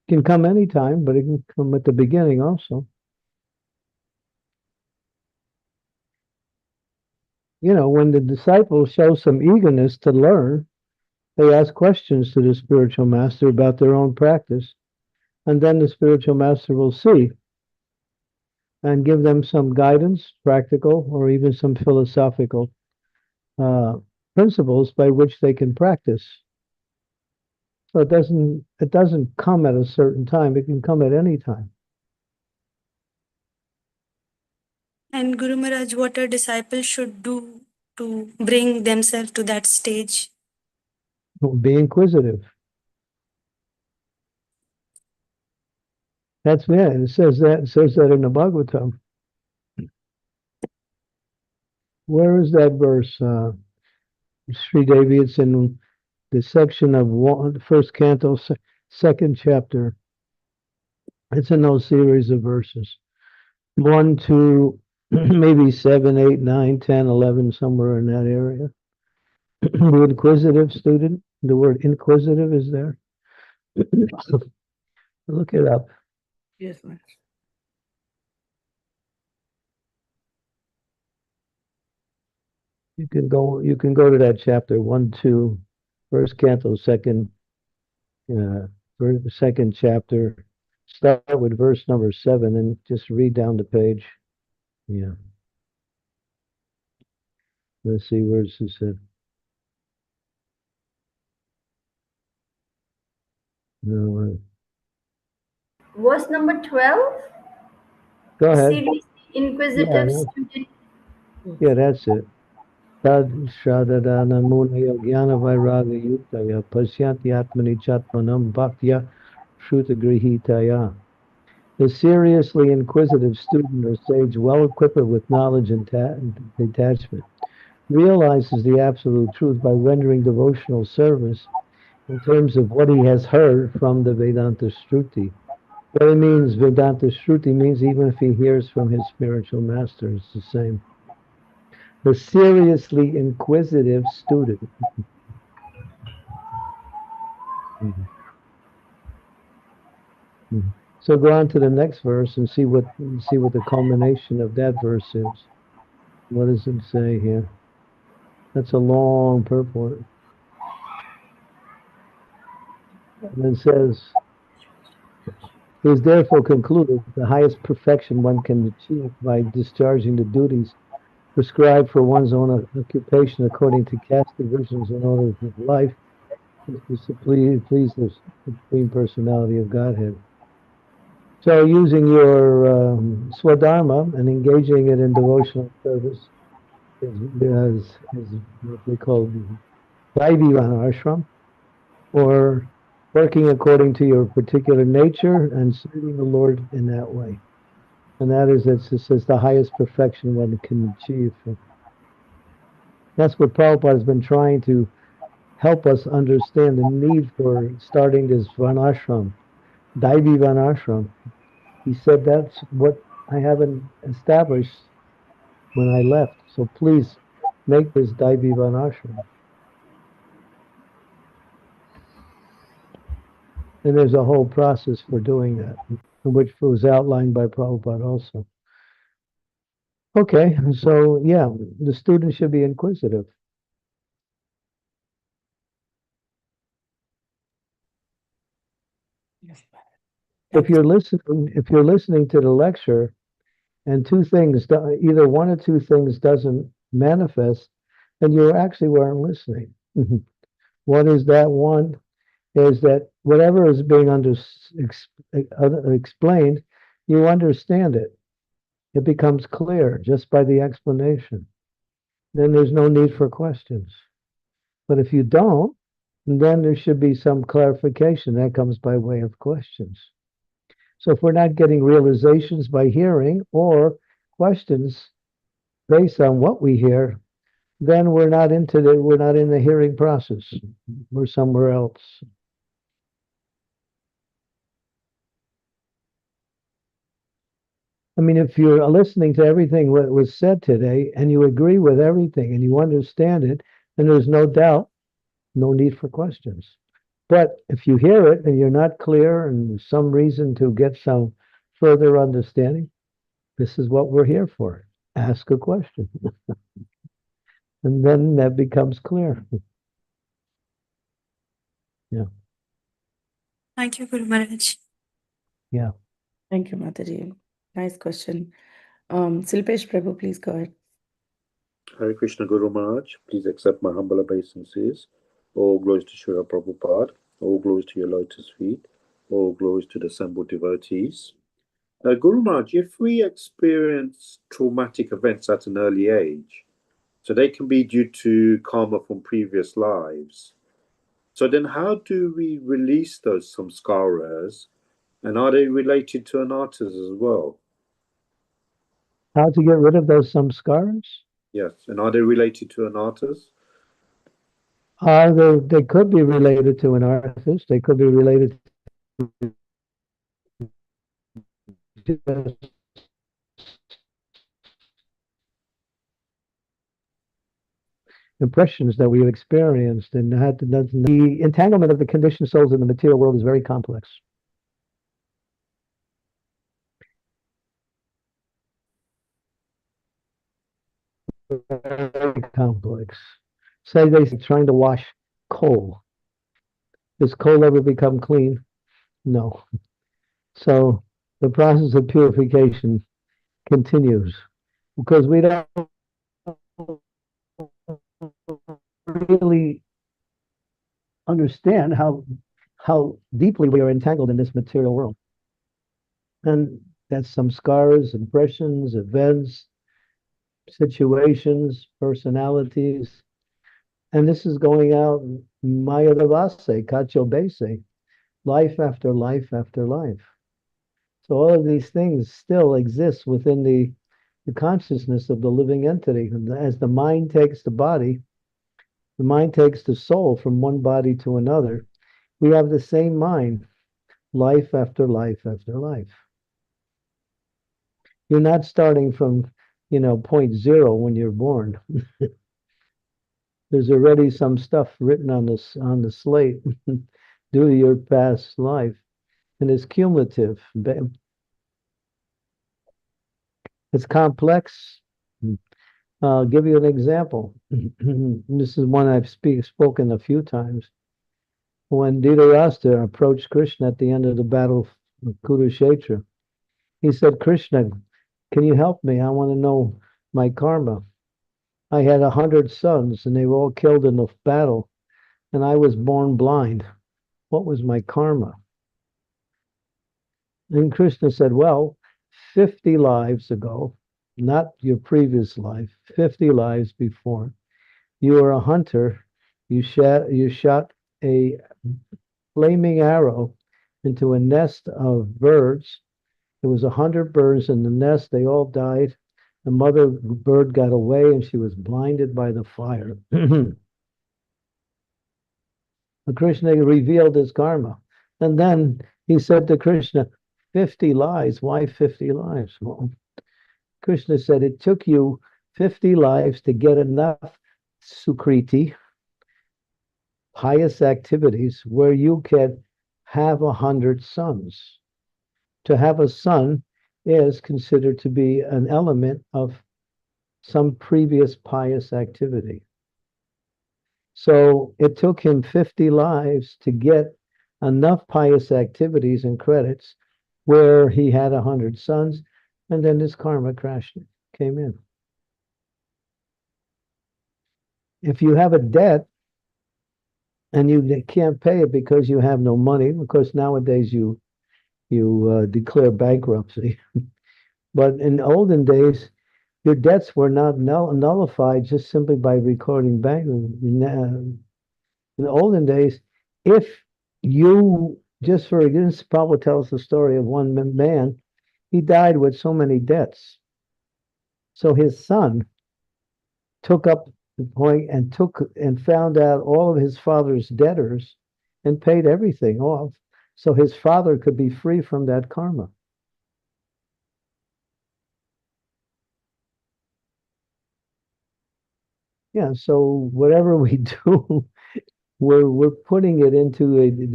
Can come anytime, but it can come at the beginning also. When the disciples show some eagerness to learn, they ask questions to the spiritual master about their own practice, and then the spiritual master will see and give them some guidance, practical or even some philosophical principles by which they can practice. So it doesn't come at a certain time. It can come at any time. And Guru Maharaj, what a disciple should do to bring themselves to that stage? Be inquisitive. That's it. It says that in the Bhagavatam. Where is that verse, Sri Devi? It's in the section of first canto, second chapter. It's in those series of verses. 1, 2, maybe 7, 8, 9, 10, 11, somewhere in that area. The inquisitive student, the word inquisitive is there. Look it up. Yes, Maharaj. You can go to that chapter 1, 2, first canto, second second chapter. Start with verse number 7 and just read down the page. Yeah. Let's see, where's this? No, Verse number 12. go ahead. Seriously inquisitive Yeah, student. yeah, that's it. Tad Shradadana Munaya Jnana Vairaga Yuktaya Pasyanti Atmani Chatmanam Bhaktya Shrutagrihitaya. The seriously inquisitive student or sage, well equipped with knowledge and detachment, realizes the absolute truth by rendering devotional service in terms of what he has heard from the Vedanta Shruti. What it means, Vedanta Shruti means even if he hears from his spiritual master, it's the same. The seriously inquisitive student. Mhm. Mhm. So go on to the next verse and see what the culmination of that verse is. What does it say here? That's a long purport. And it says, it is therefore concluded that the highest perfection one can achieve by discharging the duties prescribed for one's own occupation according to caste divisions and orders of life is to please the Supreme Personality of Godhead. So using your swadharma and engaging it in devotional service is what they call Daivi ashram, or working according to your particular nature and serving the Lord in that way. And that is, it says, the highest perfection one can achieve. That's what Prabhupada has been trying to help us understand the need for starting this Varnashram, Daivi Varnashram. He said that's what I haven't established when I left. So please make this Daivi Varnashram. And there's a whole process for doing that, which was outlined by Prabhupada also. Okay, so yeah, the student should be inquisitive. Yes. If you're listening to the lecture and two things, either one or two things doesn't manifest, then you actually weren't listening. What is that? One is that whatever is being explained, you understand it. It becomes clear just by the explanation. Then there's no need for questions. But if you don't, then there should be some clarification that comes by way of questions. So if we're not getting realizations by hearing or questions based on what we hear, then we're not in the hearing process. We're somewhere else. I mean, if you're listening to everything that was said today and you agree with everything and you understand it, then there's no doubt, no need for questions. But if you hear it and you're not clear and there's some reason to get some further understanding, this is what we're here for. Ask a question. And then that becomes clear. Yeah. Thank you, Guru Maharaj. Yeah. Thank you, Mataji. Nice question. Silpesh Prabhu, please go ahead. Hare Krishna Guru Maharaj, please accept my humble obeisances. All glories to Srila Prabhupada. All glories to your lotus feet. All glories to the assembled devotees. Guru Maharaj, if we experience traumatic events at an early age, so they can be due to karma from previous lives. So then how do we release those samskaras, and are they related to anartas as well? How to get rid of those samskaras? Yes, and are they related to anartas? They could be related to an artist. They could be related to impressions that we've experienced and had to, the entanglement of the conditioned souls in the material world is very complex. Very complex. Say they're trying to wash coal. Does coal ever become clean? No. So the process of purification continues because we don't really understand how how deeply we are entangled in this material world. And that's some scars, impressions, events, situations, personalities. And this is going out Maya Devase, Kacho Bese, life after life after life. So all of these things still exist within the consciousness of the living entity. And as the mind takes the body, the mind takes the soul from one body to another. We have the same mind, life after life after life. You're not starting from, point zero when you're born. There's already some stuff written on the slate due to your past life, and it's cumulative. It's complex. I'll give you an example. This is one I've spoken a few times. When Dhritarashtra approached Krishna at the end of the battle of Kurukshetra, he said, Krishna, can you help me? I want to know my karma. I had 100 sons and they were all killed in the battle, and I was born blind. What was my karma? And Krishna said, well, 50 lives ago, not your previous life, 50 lives before, you were a hunter. You shot a flaming arrow into a nest of birds. There was 100 birds in the nest. They all died. The mother bird got away and she was blinded by the fire. Krishna revealed his karma. And then he said to Krishna, 50 lives. Why 50 lives? Well, Krishna said it took you 50 lives to get enough sukriti, pious activities, where you can have 100 sons. To have a son is considered to be an element of some previous pious activity. So it took him 50 lives to get enough pious activities and credits where he had 100 sons, and then his karma came in. If you have a debt and you can't pay it because you have no money, because nowadays you declare bankruptcy. But in olden days, your debts were not nullified just simply by recording bank. In the olden days, if you, just for instance, Prabhupada tells the story of one man, he died with so many debts. So his son took up the point and found out all of his father's debtors and paid everything off, so his father could be free from that karma. Yeah, so whatever we do, we're putting it into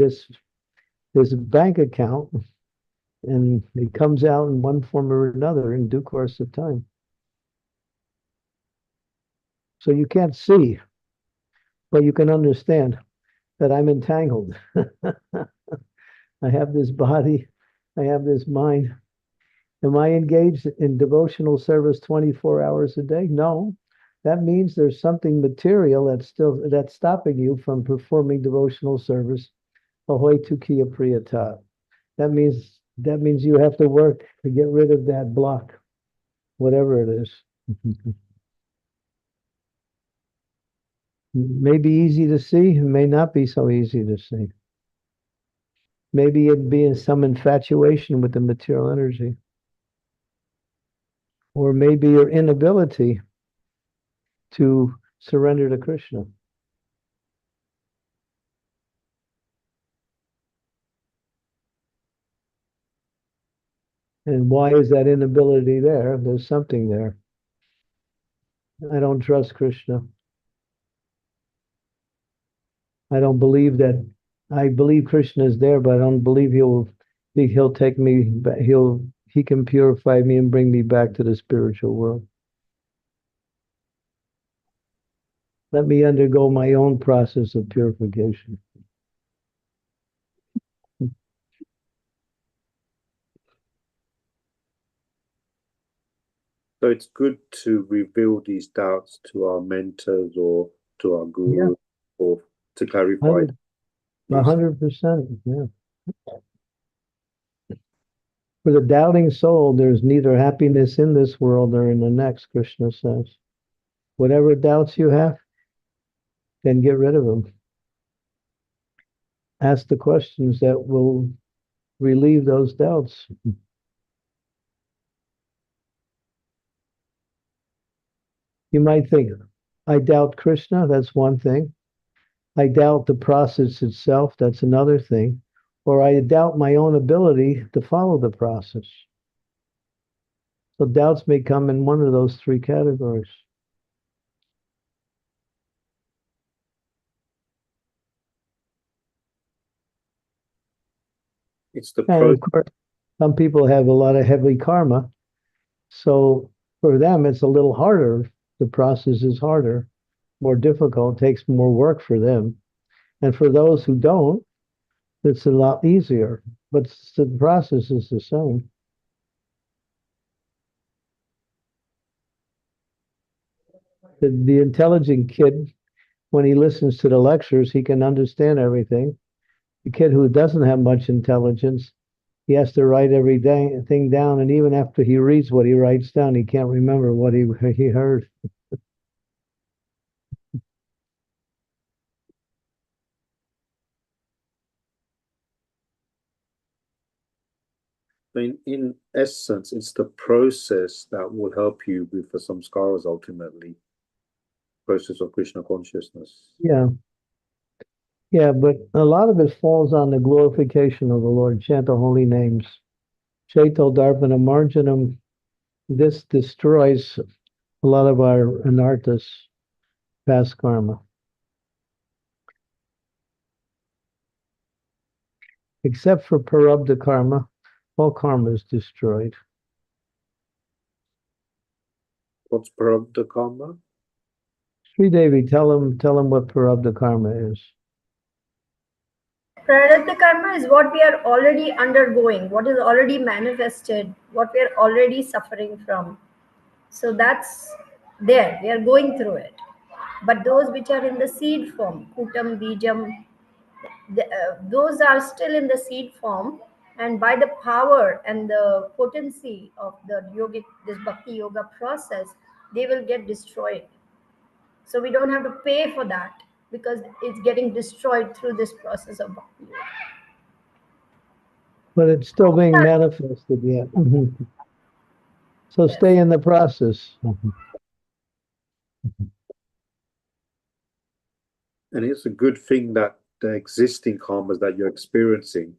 this bank account, and it comes out in one form or another in due course of time. So you can't see, but you can understand that I'm entangled. I have this body, I have this mind. Am I engaged in devotional service 24 hours a day? No. That means there's something material that's stopping you from performing devotional service. Ahoy tukiya priyata. That means you have to work to get rid of that block, whatever it is. May be easy to see, it may not be so easy to see. Maybe it'd be some infatuation with the material energy. Or maybe your inability to surrender to Krishna. And why is that inability there? There's something there. I don't trust Krishna. I don't believe that. I believe Krishna is there, but I don't believe he'll take me. He can purify me and bring me back to the spiritual world. Let me undergo my own process of purification. So it's good to reveal these doubts to our mentors or to our guru, or to clarify. 100%. Yeah. For the doubting soul, there's neither happiness in this world or in the next, Krishna says. Whatever doubts you have, then get rid of them. Ask the questions that will relieve those doubts. You might think, I doubt Krishna, that's one thing. I doubt the process itself, that's another thing. Or I doubt my own ability to follow the process. So doubts may come in one of those three categories. It's the And pro. of course, some people have a lot of heavy karma. So for them, it's a little harder. The process is harder, more difficult, takes more work for them. And for those who don't, it's a lot easier, but the process is the same. The intelligent kid, when he listens to the lectures, he can understand everything. The kid who doesn't have much intelligence, he has to write everything down, and even after he reads what he writes down, he can't remember what he heard. In essence, it's the process that will help you with the samskaras ultimately. Process of Krishna consciousness. Yeah. Yeah, but a lot of it falls on the glorification of the Lord. Chant the holy names. Chaito Darpana Marjanam. This destroys a lot of our anarthas, past karma. Except for Parabdha karma, all karma is destroyed. What's Prarabdha karma? Sri Devi, tell him what Parabdha karma is. Prarabdha karma is what we are already undergoing, what is already manifested, what we are already suffering from. So that's there, we are going through it. But those which are in the seed form, kutam, bijam, those are still in the seed form, and by the power and the potency of the yogic, this bhakti yoga process, they will get destroyed. So we don't have to pay for that because it's getting destroyed through this process of bhakti yoga. But it's still being manifested yet. So Yes. stay in the process. And it's a good thing that the existing karmas that you're experiencing,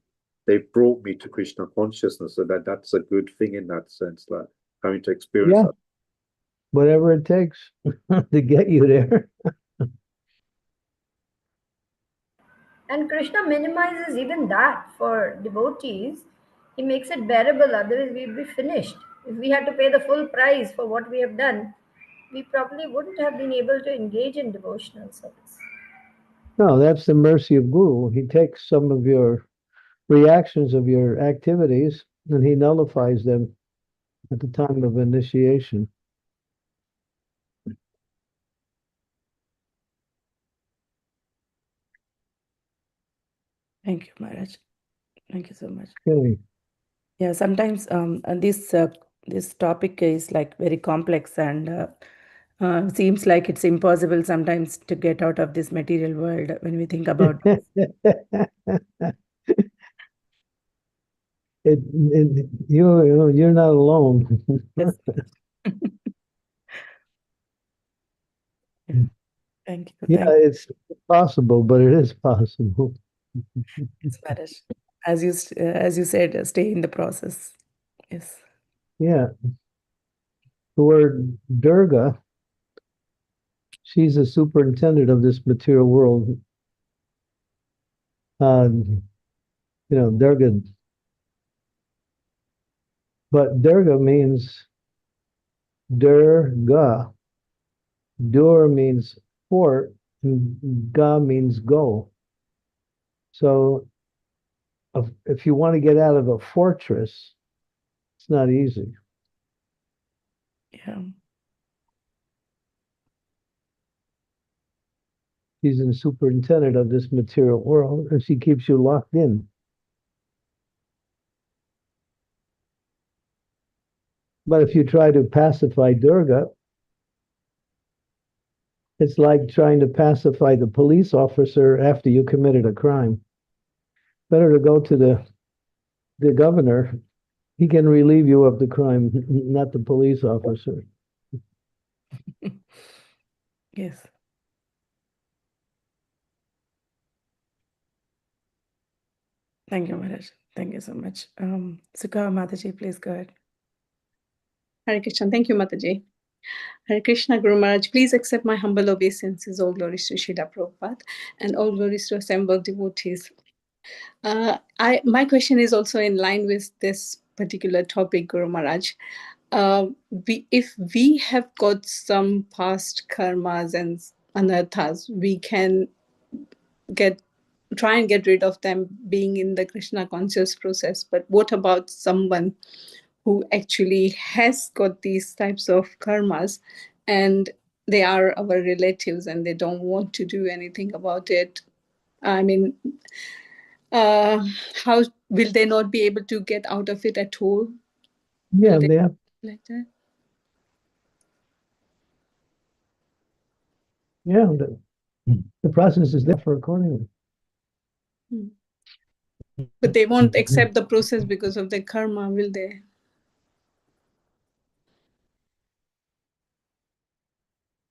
they brought me to Krishna consciousness. So that's a good thing in that sense, like having to experience Yeah. that. Whatever it takes to get you there. And Krishna minimizes even that for devotees. He makes it bearable, otherwise we'd be finished. If we had to pay the full price for what we have done, we probably wouldn't have been able to engage in devotional service. No, that's the mercy of Guru. He takes some of your reactions of your activities and he nullifies them at the time of initiation. Thank you, Maharaj. Thank you so much. Okay. Yeah, sometimes this topic is like very complex and seems like it's impossible sometimes to get out of this material world when we think about You're not alone. this. Thank you. Yeah, it's possible, but it is possible. Yes, Maharaj. As you said, stay in the process. Yes. Yeah. The word Durga, she's a superintendent of this material world. Durga. But Durga means Durga. Dur means fort, and Ga means go. So if you want to get out of a fortress, it's not easy. Yeah. She's the superintendent of this material world, and she keeps you locked in. But if you try to pacify Durga, it's like trying to pacify the police officer after you committed a crime. Better to go to the governor. He can relieve you of the crime, not the police officer. Yes. Thank you, Maharaj. Thank you so much. Sukha Mataji, please go ahead. Hare Krishna. Thank you, Mataji. Hare Krishna, Guru Maharaj. Please accept my humble obeisances. All glories to Srila Prabhupada and all glories to assembled devotees. My question is also in line with this particular topic, Guru Maharaj. If we have got some past karmas and anarthas, we can try and get rid of them being in the Krishna conscious process. But what about someone who actually has got these types of karmas and they are our relatives and they don't want to do anything about it? I mean, how will they not be able to get out of it at all? Yeah, they have. Like that? Yeah, the process is there for accordingly. But they won't accept the process because of the karma, will they?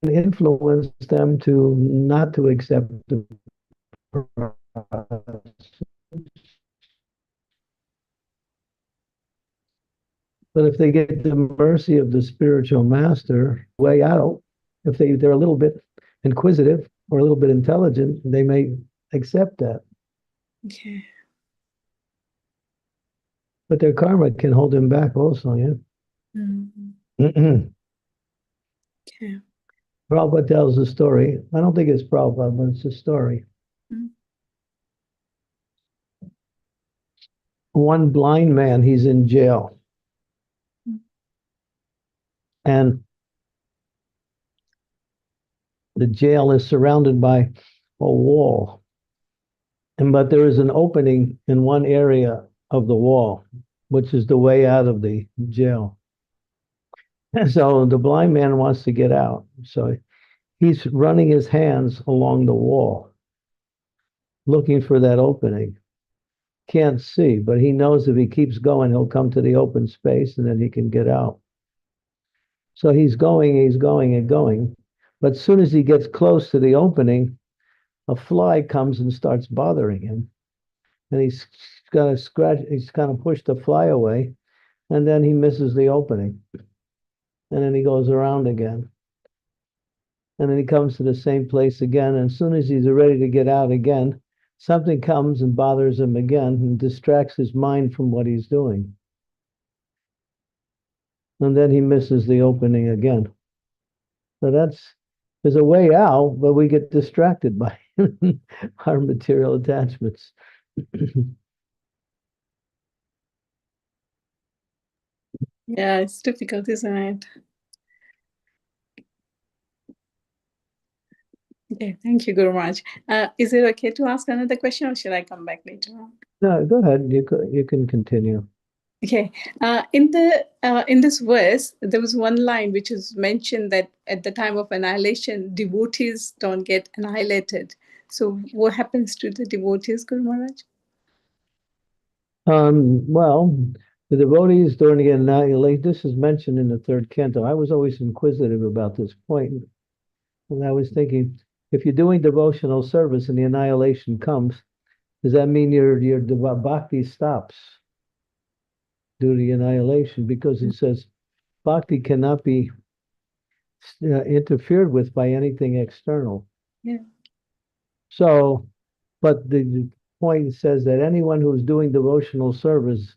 Influence them to not to accept the process. But if they get the mercy of the spiritual master, way out, if they're a little bit inquisitive or a little bit intelligent, they may accept that. Okay. But their karma can hold them back also, yeah. Okay. Prabhupada tells a story. I don't think it's Prabhupada, but it's a story. One blind man, he's in jail. And the jail is surrounded by a wall. But there is an opening in one area of the wall, which is the way out of the jail. And so the blind man wants to get out. So he's running his hands along the wall, looking for that opening. Can't see, but he knows if he keeps going, he'll come to the open space and then he can get out. So he's going and going. But as soon as he gets close to the opening, a fly comes and starts bothering him. And he's got to scratch, he's kind of pushed the fly away, and then he misses the opening. And then he goes around again. And then he comes to the same place again. And as soon as he's ready to get out again, something comes and bothers him again and distracts his mind from what he's doing. And then he misses the opening again. So there's a way out, but we get distracted by our material attachments. Yeah, it's difficult, isn't it? Okay, thank you, Guru Maharaj. Is it okay to ask another question, or should I come back later on? No, go ahead. You can continue. Okay. In this verse, there was one line which is mentioned that at the time of annihilation, devotees don't get annihilated. So, what happens to the devotees, Guru Maharaj? Well, the devotees during the annihilation, this is mentioned in the third canto. I was always inquisitive about this point. And I was thinking, if you're doing devotional service and the annihilation comes, does that mean your bhakti stops due to the annihilation? Because it says bhakti cannot be interfered with by anything external. Yeah. So, but the point says that anyone who's doing devotional service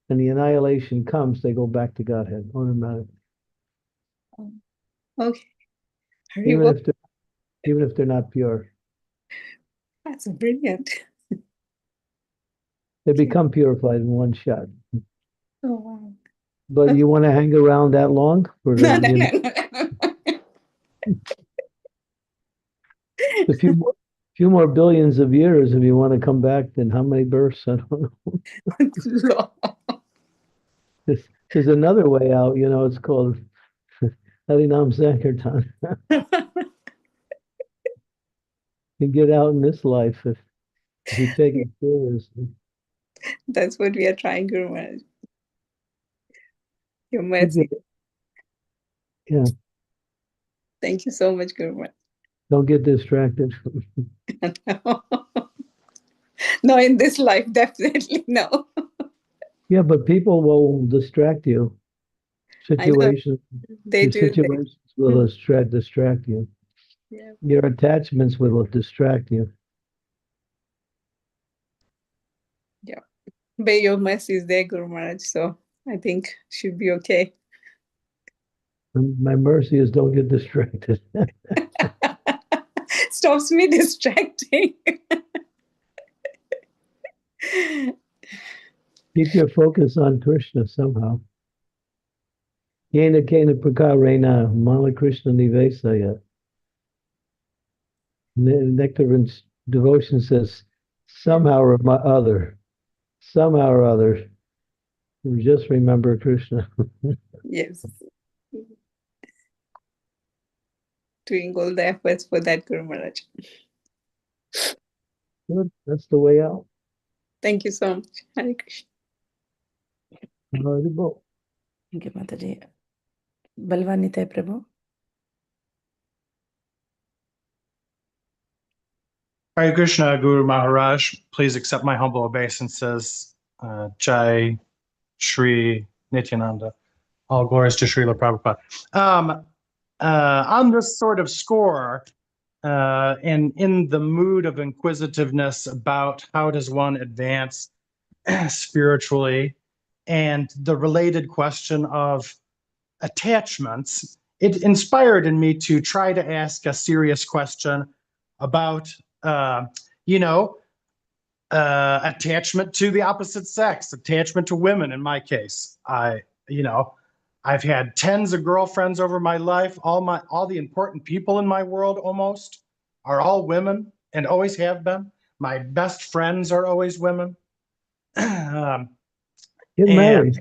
and the annihilation comes, they go back to Godhead automatically. Okay. Even if they're not pure. That's brilliant. They become purified in one shot. Oh, wow. But you want to hang around that long? No. A few few more billions of years if you want to come back, then how many births? I don't know. There's another way out, it's called Harinam Sankirtan. You get out in this life if you take it seriously. That's what we are trying, Guru Maharaj. Your mercy. Yeah. Thank you so much, Guru Maharaj. Don't get distracted. No, in this life, definitely no. Yeah, but people will distract you. Situations, They do. situations will distract you. Yeah. Your attachments will distract you. Yeah. But your mercy is there, Guru Maharaj, so I think should be okay. And my mercy is don't get distracted. Stops me distracting. Keep your focus on Krishna somehow. Yena kena prakarena mala Krishna nivesaya. Nectarine devotion says, somehow or other, just remember Krishna. Yes. Doing all the efforts for that, Guru Maharaj. Good. That's the way out. Thank you so much. Hare Krishna. Haribol. Thank you, Mataji. Balvanita Prabhu. Hare Krishna, Guru Maharaj. Please accept my humble obeisances. Jai Shri Nityananda. All glories to Srila Prabhupada. On this sort of score, and in the mood of inquisitiveness about how does one advance spiritually, and the related question of attachments, it inspired in me to try to ask a serious question about, attachment to the opposite sex, attachment to women. In my case, I've had tens of girlfriends over my life. All the important people in my world almost are all women and always have been. My best friends are always women. Get married.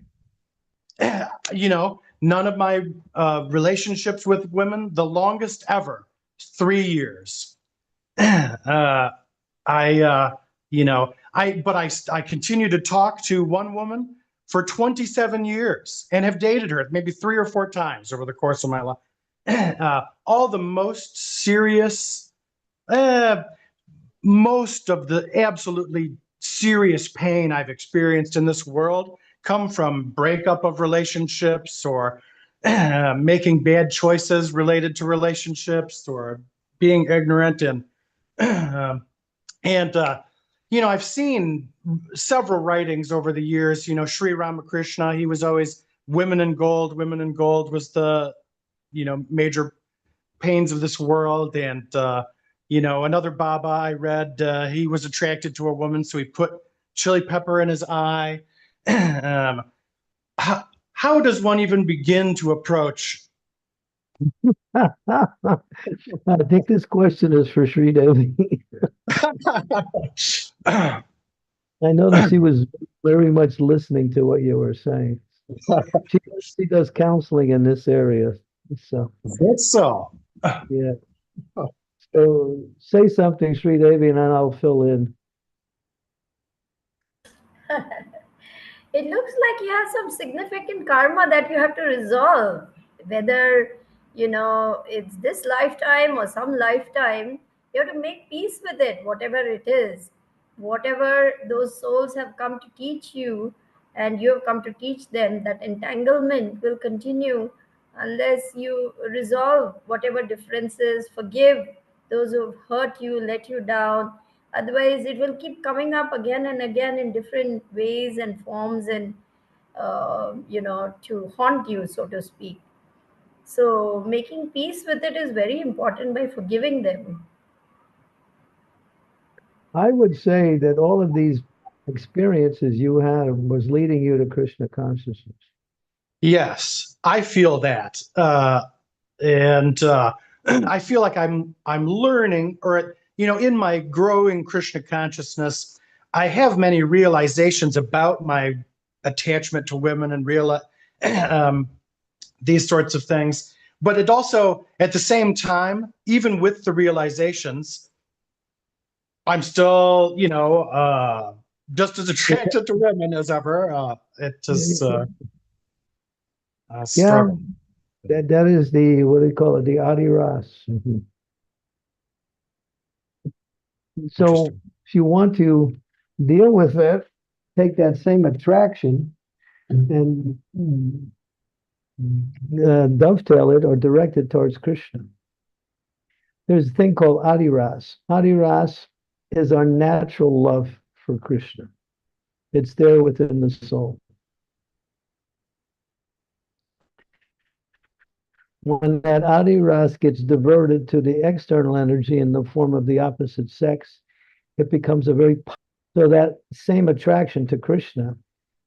None of my relationships with women, the longest ever, 3 years. I continue to talk to one woman for 27 years and have dated her maybe 3 or 4 times over the course of my life. All the most serious, most of the absolutely serious pain I've experienced in this world come from breakup of relationships or making bad choices related to relationships or being ignorant I've seen several writings over the years. Sri Ramakrishna, he was always women in gold. Women in gold was the, major pains of this world. And, another Baba I read, he was attracted to a woman, so he put chili pepper in his eye. How does one even begin to approach? I think this question is for Sri Devi. I noticed she was very much listening to what you were saying. She does counseling in this area. So That's so. Yeah. So say something, Sri Devi, and then I'll fill in. It looks like you have some significant karma that you have to resolve, whether it's this lifetime or some lifetime. You have to make peace with it, whatever it is, whatever those souls have come to teach you and you have come to teach them. That entanglement will continue unless you resolve whatever differences, forgive those who have hurt you, let you down. Otherwise it will keep coming up again and again in different ways and forms, and to haunt you, so to speak. So making peace with it is very important by forgiving them. I would say that all of these experiences you had was leading you to Krishna consciousness. Yes, I feel that. And I feel like I'm learning, or in my growing Krishna consciousness, I have many realizations about my attachment to women and these sorts of things. But it also, at the same time, even with the realizations, I'm still, just as attracted to women as ever. It just struggle. That is the, what do you call it, the Adi Ras. So if you want to deal with it, take that same attraction and dovetail it or direct it towards Krishna. There's a thing called Adi Ras. Adi Ras is our natural love for Krishna. It's there within the soul. When that Adi Ras gets diverted to the external energy in the form of the opposite sex, it becomes a very, so that same attraction to Krishna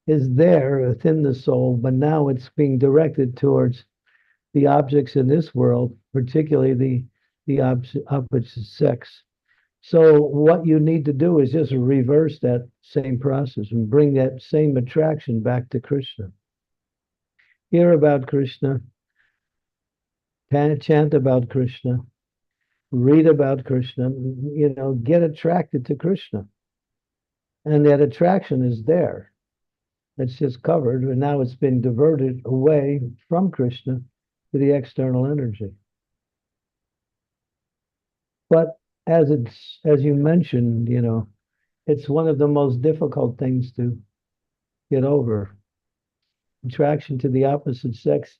is there within the soul, but now it's being directed towards the objects in this world, particularly the opposite sex. So what you need to do is just reverse that same process and bring that same attraction back to Krishna. Hear about Krishna, chant about Krishna, read about Krishna, get attracted to Krishna. And that attraction is there. It's just covered, and now it's been diverted away from Krishna to the external energy. But as you mentioned, it's one of the most difficult things to get over. Attraction to the opposite sex.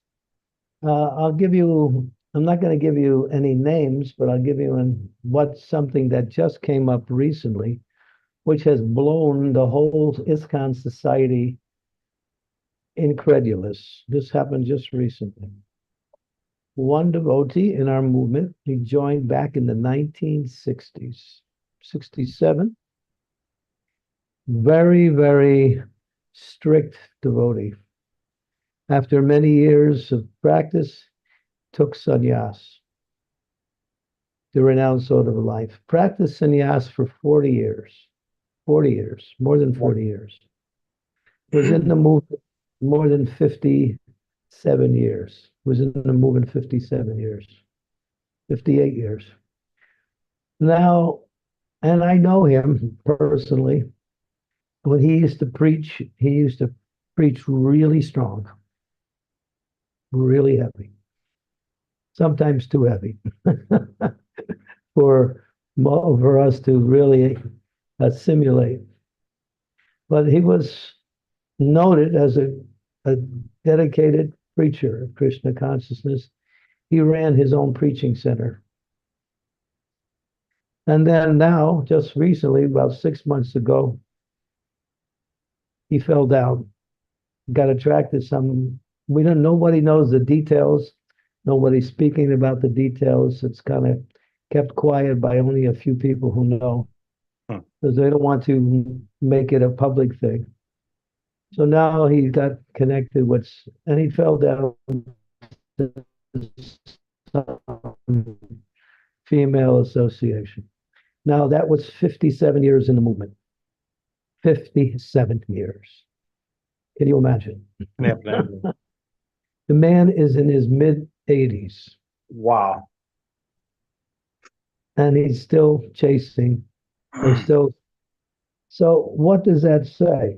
I'm not going to give you any names, but I'll give you something that just came up recently, which has blown the whole ISKCON society incredulous. This happened just recently. One devotee in our movement, he joined back in the 1960s, 67. Very, very strict devotee. After many years of practice, took sannyas to renounce sort of life. Practiced sannyas for 40 years, more than 40 years. Was in the movement more than 57 years. Was in the movement 57 years, 58 years. Now, and I know him personally. When he used to preach really strong, really heavy, sometimes too heavy for us to really assimilate. But he was noted as a dedicated preacher of Krishna consciousness. He ran his own preaching center. And then now, just recently, about 6 months ago, he fell down, got attracted nobody knows the details. Nobody's speaking about the details. It's kind of kept quiet by only a few people who know, because they don't want to make it a public thing. So now he got connected and he fell down to some female association. Now that was 57 years in the movement. 57 years. Can you imagine? Yep. The man is in his mid-80s. Wow. And he's still chasing, So what does that say?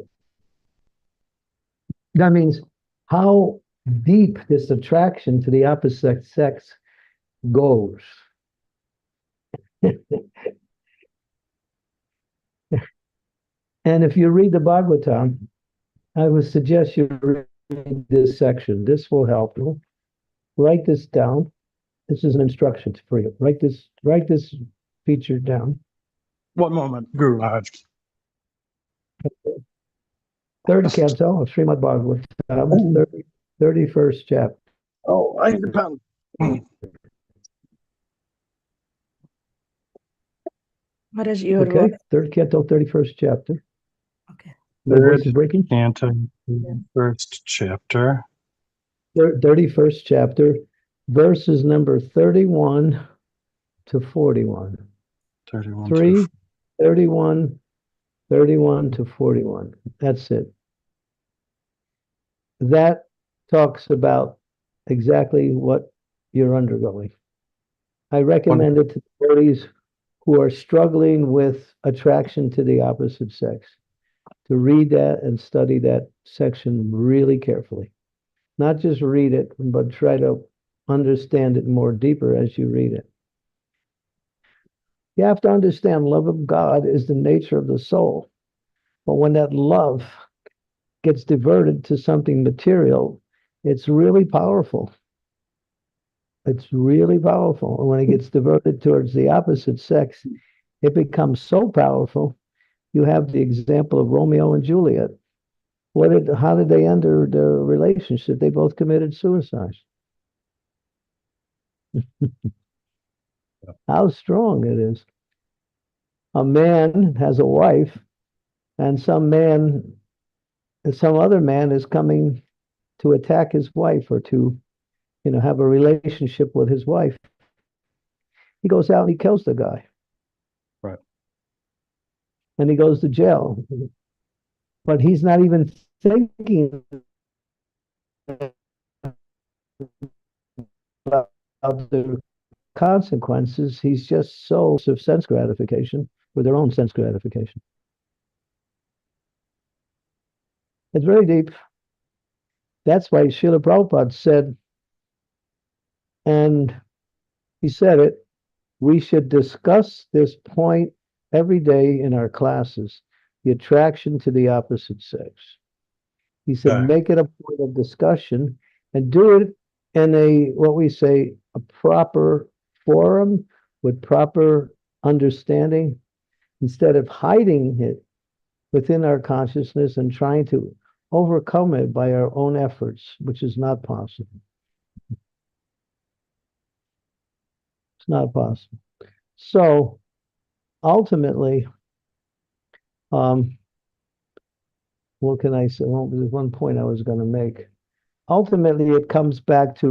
That means how deep this attraction to the opposite sex goes. And if you read the Bhagavatam, I would suggest you read this section. This will help you. Write this down. This is an instruction for you. Write this feature down. One moment, Guru Maharaj. Third canto of Srimad Bhagavatam, 31st chapter. Oh, I need a pen. Maharaj, your Okay, voice. third canto, 31st chapter. Okay. My voice is breaking? Canto, first chapter. 31st chapter, verses number 31 to 41. 31 3, to 31, 31 to 41. That's it. That talks about exactly what you're undergoing. I recommend it to devotees who are struggling with attraction to the opposite sex to read that and study that section really carefully. Not just read it, but try to understand it more deeper as you read it. You have to understand love of God is the nature of the soul. But when that love gets diverted to something material, it's really powerful. It's really powerful. And when it gets diverted towards the opposite sex, it becomes so powerful. You have the example of Romeo and Juliet. How did they end their relationship? They both committed suicide. How strong it is. A man has a wife, and some other man is coming to attack his wife or to, have a relationship with his wife. He goes out and he kills the guy. Right. And he goes to jail. But he's not even thinking about the consequences. He's just so of sense gratification with their own sense gratification. It's very deep. That's why Srila Prabhupada said, and he said it, we should discuss this point every day in our classes, the attraction to the opposite sex. He said, make it a point of discussion and do it in what we say, a proper forum with proper understanding, instead of hiding it within our consciousness and trying to overcome it by our own efforts, which is not possible. It's not possible. So ultimately, what can I say? Well, there's one point I was going to make. Ultimately, it comes back to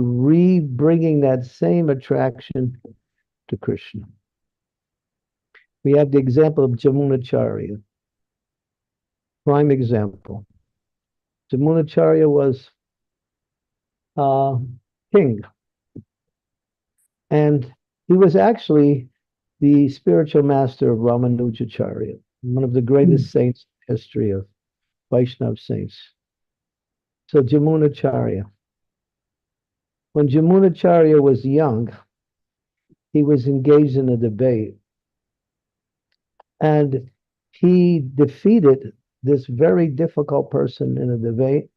bringing that same attraction to Krishna. We have the example of Jamunacharya. Prime example. Jamunacharya was king. And he was actually the spiritual master of Ramanujacharya, one of the greatest saints in the history of Vaishnava saints. So Jamunacharya. When Jamunacharya was young, he was engaged in a debate. And he defeated this very difficult person in a debate,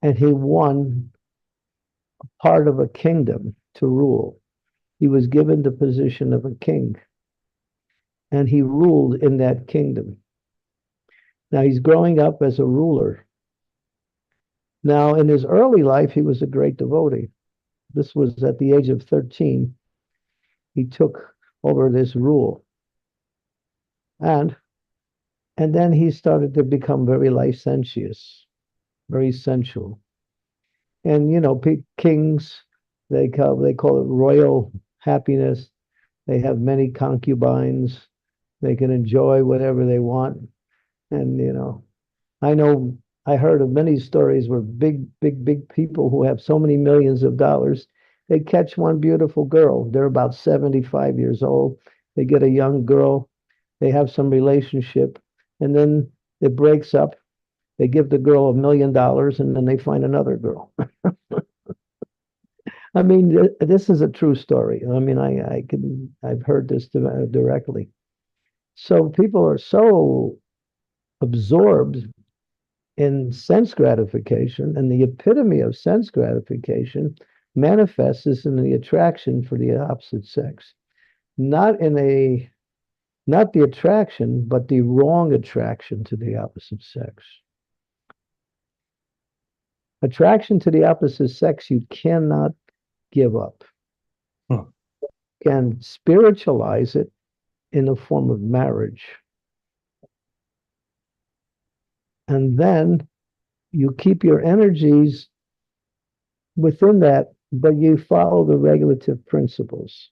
and he won part of a kingdom to rule. He was given the position of a king, and he ruled in that kingdom. Now he's growing up as a ruler. Now, in his early life, he was a great devotee. This was at the age of 13. He took over this rule. And then he started to become very licentious, very sensual. And, kings, they call it royal happiness. They have many concubines. They can enjoy whatever they want. And, I heard of many stories where big people who have so many millions of dollars, they catch one beautiful girl. They're about 75 years old. They get a young girl. They have some relationship. And then it breaks up. They give the girl $1 million, and then they find another girl. I mean, this is a true story. I mean, I've heard this directly. So people are so absorbed in sense gratification, and the epitome of sense gratification manifests in the attraction for the opposite sex. Not the attraction, but the wrong attraction to the opposite sex. Attraction to the opposite sex you cannot give up. You can spiritualize it in the form of marriage. And then you keep your energies within that, but you follow the regulative principles.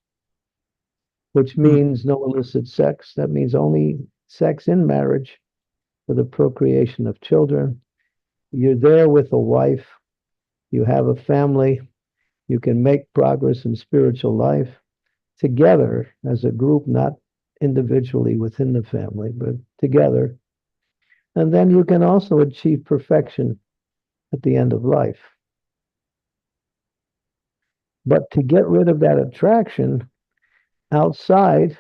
which means no illicit sex. That means only sex in marriage for the procreation of children. You're there with a wife, you have a family, you can make progress in spiritual life together as a group, not individually within the family, but together. And then you can also achieve perfection at the end of life. But to get rid of that attraction outside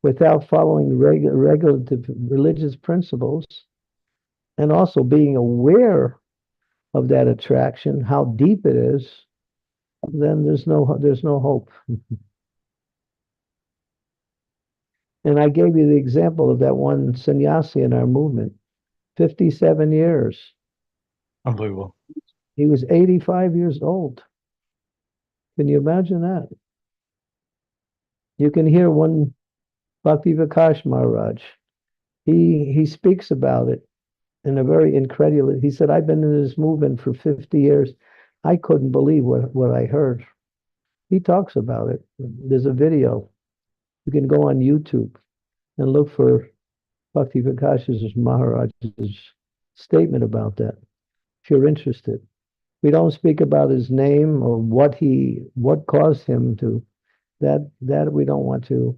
without following regulative religious principles and also being aware of that attraction, how deep it is, then there's no hope. And I gave you the example of that one sannyasi in our movement, 57 years. Unbelievable. He was 85 years old. Can you imagine that? You can hear one Bhakti Vikash Maharaj. He speaks about it in a very incredulous. He said, I've been in this movement for 50 years. I couldn't believe what I heard. He talks about it. There's a video. You can go on YouTube and look for Bhakti Vikash Maharaj's statement about that, if you're interested. We don't speak about his name or what caused him to that we don't want to.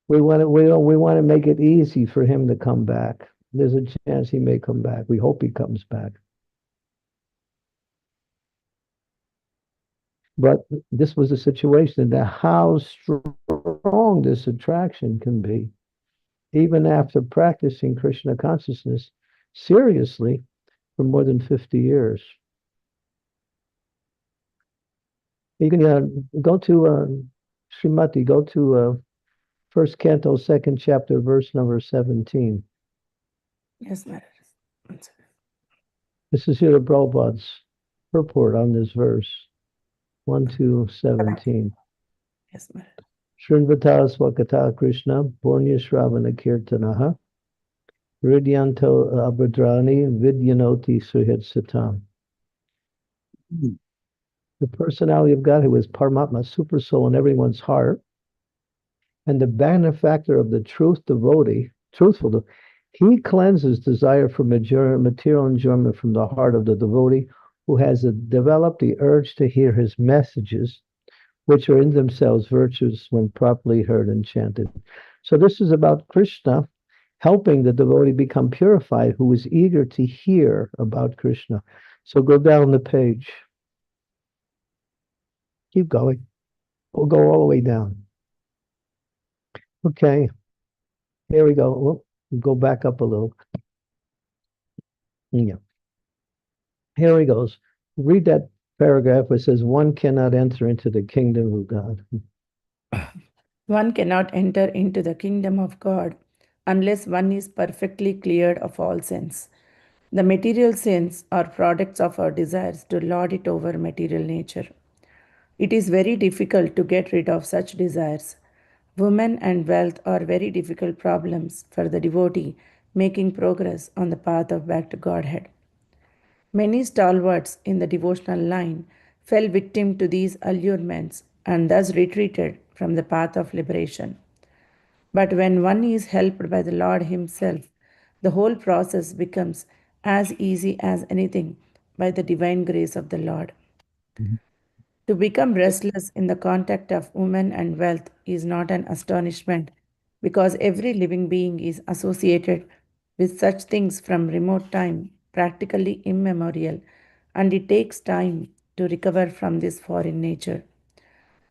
We want to make it easy for him to come back. There's a chance he may come back. We hope he comes back. But this was a situation that how strong this attraction can be, even after practicing Krishna consciousness seriously for more than 50 years. You can go to Srimati, go to first canto, second chapter, verse number 17. Yes, Maharaj. This is Srila Prabhupada's purport on this verse, 1 to 17. Yes, Maharaj. Srinvata Swakata Krishna, Purnya Shravana Kirtanaha, Ridyanto Abhadrani, Vidyanoti Suhit Satam. The personality of God, who is Paramatma, super soul in everyone's heart, and the benefactor of the truthful, he cleanses desire for material enjoyment from the heart of the devotee who has developed the urge to hear his messages, which are in themselves virtues when properly heard and chanted. So this is about Krishna helping the devotee become purified who is eager to hear about Krishna. So go down the page. Keep going. We'll go all the way down. Okay. Here we go. Go back up a little. Yeah. Here he goes. Read that paragraph where it says, one cannot enter into the kingdom of God. One cannot enter into the kingdom of God unless one is perfectly cleared of all sins. The material sins are products of our desires to lord it over material nature. It is very difficult to get rid of such desires. Women and wealth are very difficult problems for the devotee making progress on the path of back to Godhead. Many stalwarts in the devotional line fell victim to these allurements and thus retreated from the path of liberation. But when one is helped by the Lord Himself, the whole process becomes as easy as anything by the divine grace of the Lord. To become restless in the contact of women and wealth is not an astonishment, because every living being is associated with such things from remote time, practically immemorial, and it takes time to recover from this foreign nature.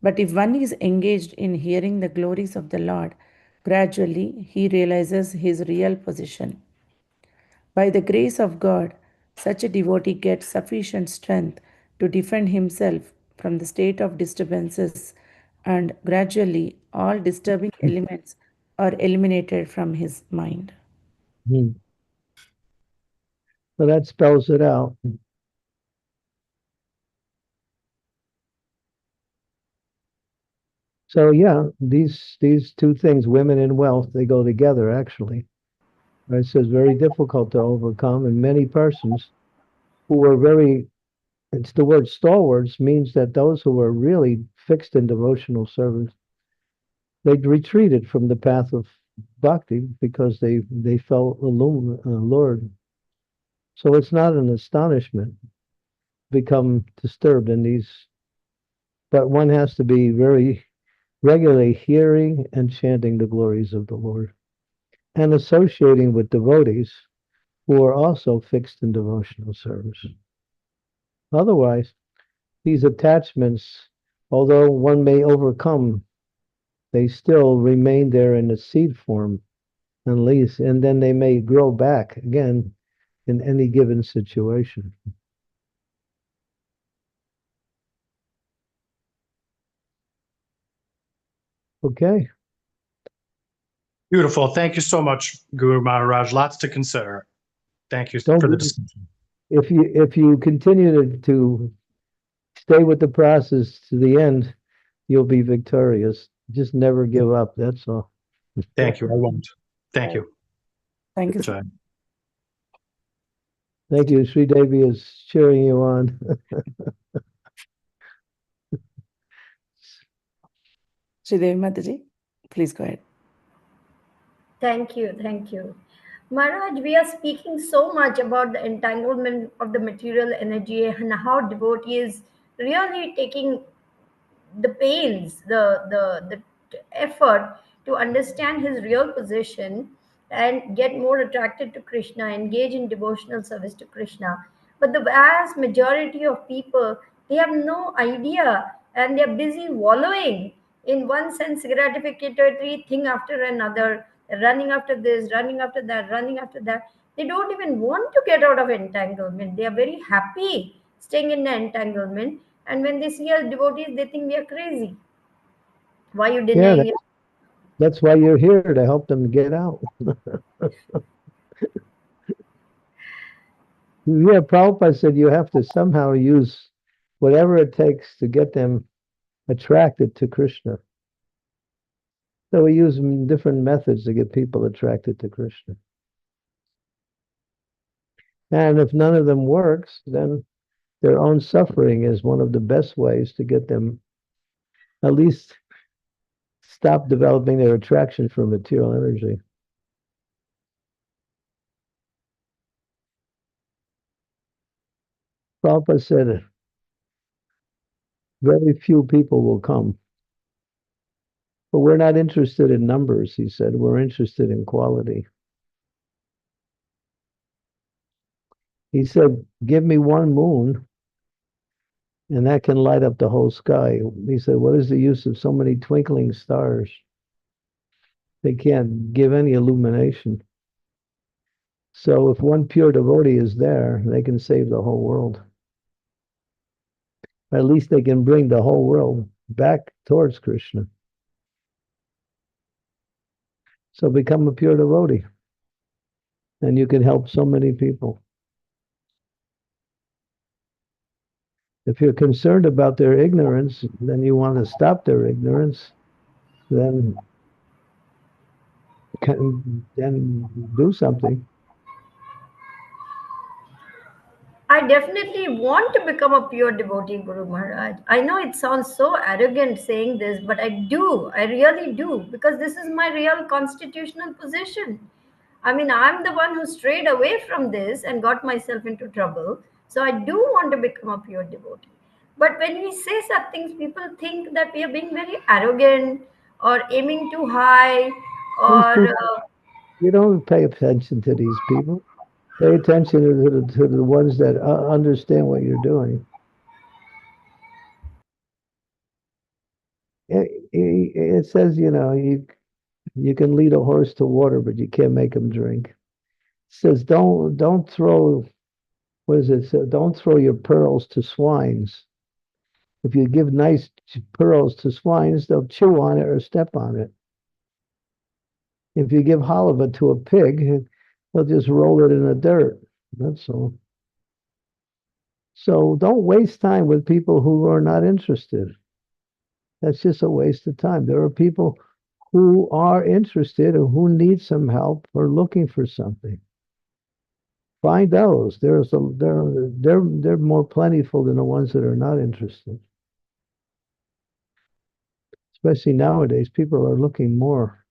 But if one is engaged in hearing the glories of the Lord, gradually he realizes his real position. By the grace of God, such a devotee gets sufficient strength to defend himself from the state of disturbances, and gradually all disturbing elements are eliminated from his mind. So that spells it out. So yeah, these two things, women and wealth, they go together actually. Right? So it's very difficult to overcome, and many persons who are it's the word stalwarts means that those who are really fixed in devotional service, they retreated from the path of bhakti because they felt lured. So it's not an astonishment become disturbed in these, but one has to be very regularly hearing and chanting the glories of the Lord and associating with devotees who are also fixed in devotional service. Otherwise, these attachments, although one may overcome, they still remain there in the seed form, and then they may grow back again in any given situation. Okay. Beautiful. Thank you so much, Guru Maharaj. Lots to consider. Thank you for the discussion. If you continue to stay with the process to the end, you'll be victorious. Just never give up. That's all. Thank you. I won't. Thank you. Thank you. Jai. Thank you. Sri Devi is cheering you on. Sri Devi Mataji, please go ahead. Thank you. Thank you. Maharaj, we are speaking so much about the entanglement of the material energy and how devotee is really taking the pains, the effort to understand his real position and get more attracted to Krishna, engage in devotional service to Krishna. But the vast majority of people, they have no idea and they're busy wallowing in one sense gratificatory thing after another, running after this, running after that, running after that. They don't even want to get out of entanglement. They are very happy staying in the entanglement. And when they see us devotees, they think we are crazy. Why are you denying it? That's why you're here, to help them get out. Yeah, Prabhupada said you have to somehow use whatever it takes to get them attracted to Krishna. So we use different methods to get people attracted to Krishna. And if none of them works, then their own suffering is one of the best ways to get them at least stop developing their attraction for material energy. Prabhupada said very few people will come. But we're not interested in numbers, he said. We're interested in quality. He said, give me one moon, and that can light up the whole sky. He said, what is the use of so many twinkling stars? They can't give any illumination. So if one pure devotee is there, they can save the whole world. Or at least they can bring the whole world back towards Krishna. So become a pure devotee, and you can help so many people. If you're concerned about their ignorance, then you want to stop their ignorance, then do something. I definitely want to become a pure devotee, Guru Maharaj. I know it sounds so arrogant saying this, but I do. I really do, because this is my real constitutional position. I mean, I'm the one who strayed away from this and got myself into trouble. So I do want to become a pure devotee. But when we say such things, people think that we are being very arrogant or aiming too high or. You don't pay attention to these people. Pay attention to the ones that understand what you're doing. It says, you can lead a horse to water, but you can't make him drink. It says, don't throw, what is it? So don't throw your pearls to swines. If you give nice pearls to swines, they'll chew on it or step on it. If you give halva to a pig, they'll just roll it in the dirt. That's all. So don't waste time with people who are not interested. That's just a waste of time. There are people who are interested or who need some help or looking for something. Find those. They're more plentiful than the ones that are not interested. especially nowadays, people are looking more,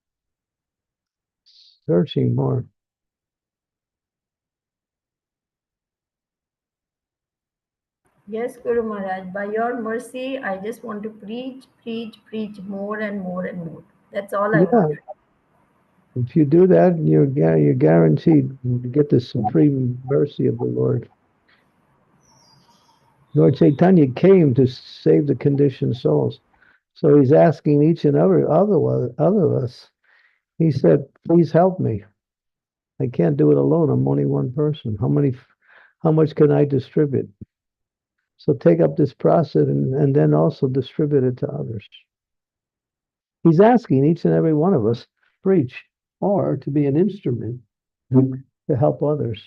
searching more. Yes, Guru Maharaj, by your mercy, I just want to preach, preach, preach more and more and more. That's all I want. If you do that, you're guaranteed to get the supreme mercy of the Lord. Lord Chaitanya came to save the conditioned souls. So he's asking each and every other of us. He said, please help me. I can't do it alone. I'm only one person. How much can I distribute? So take up this process and then also distribute it to others. He's asking each and every one of us preach or to be an instrument to help others.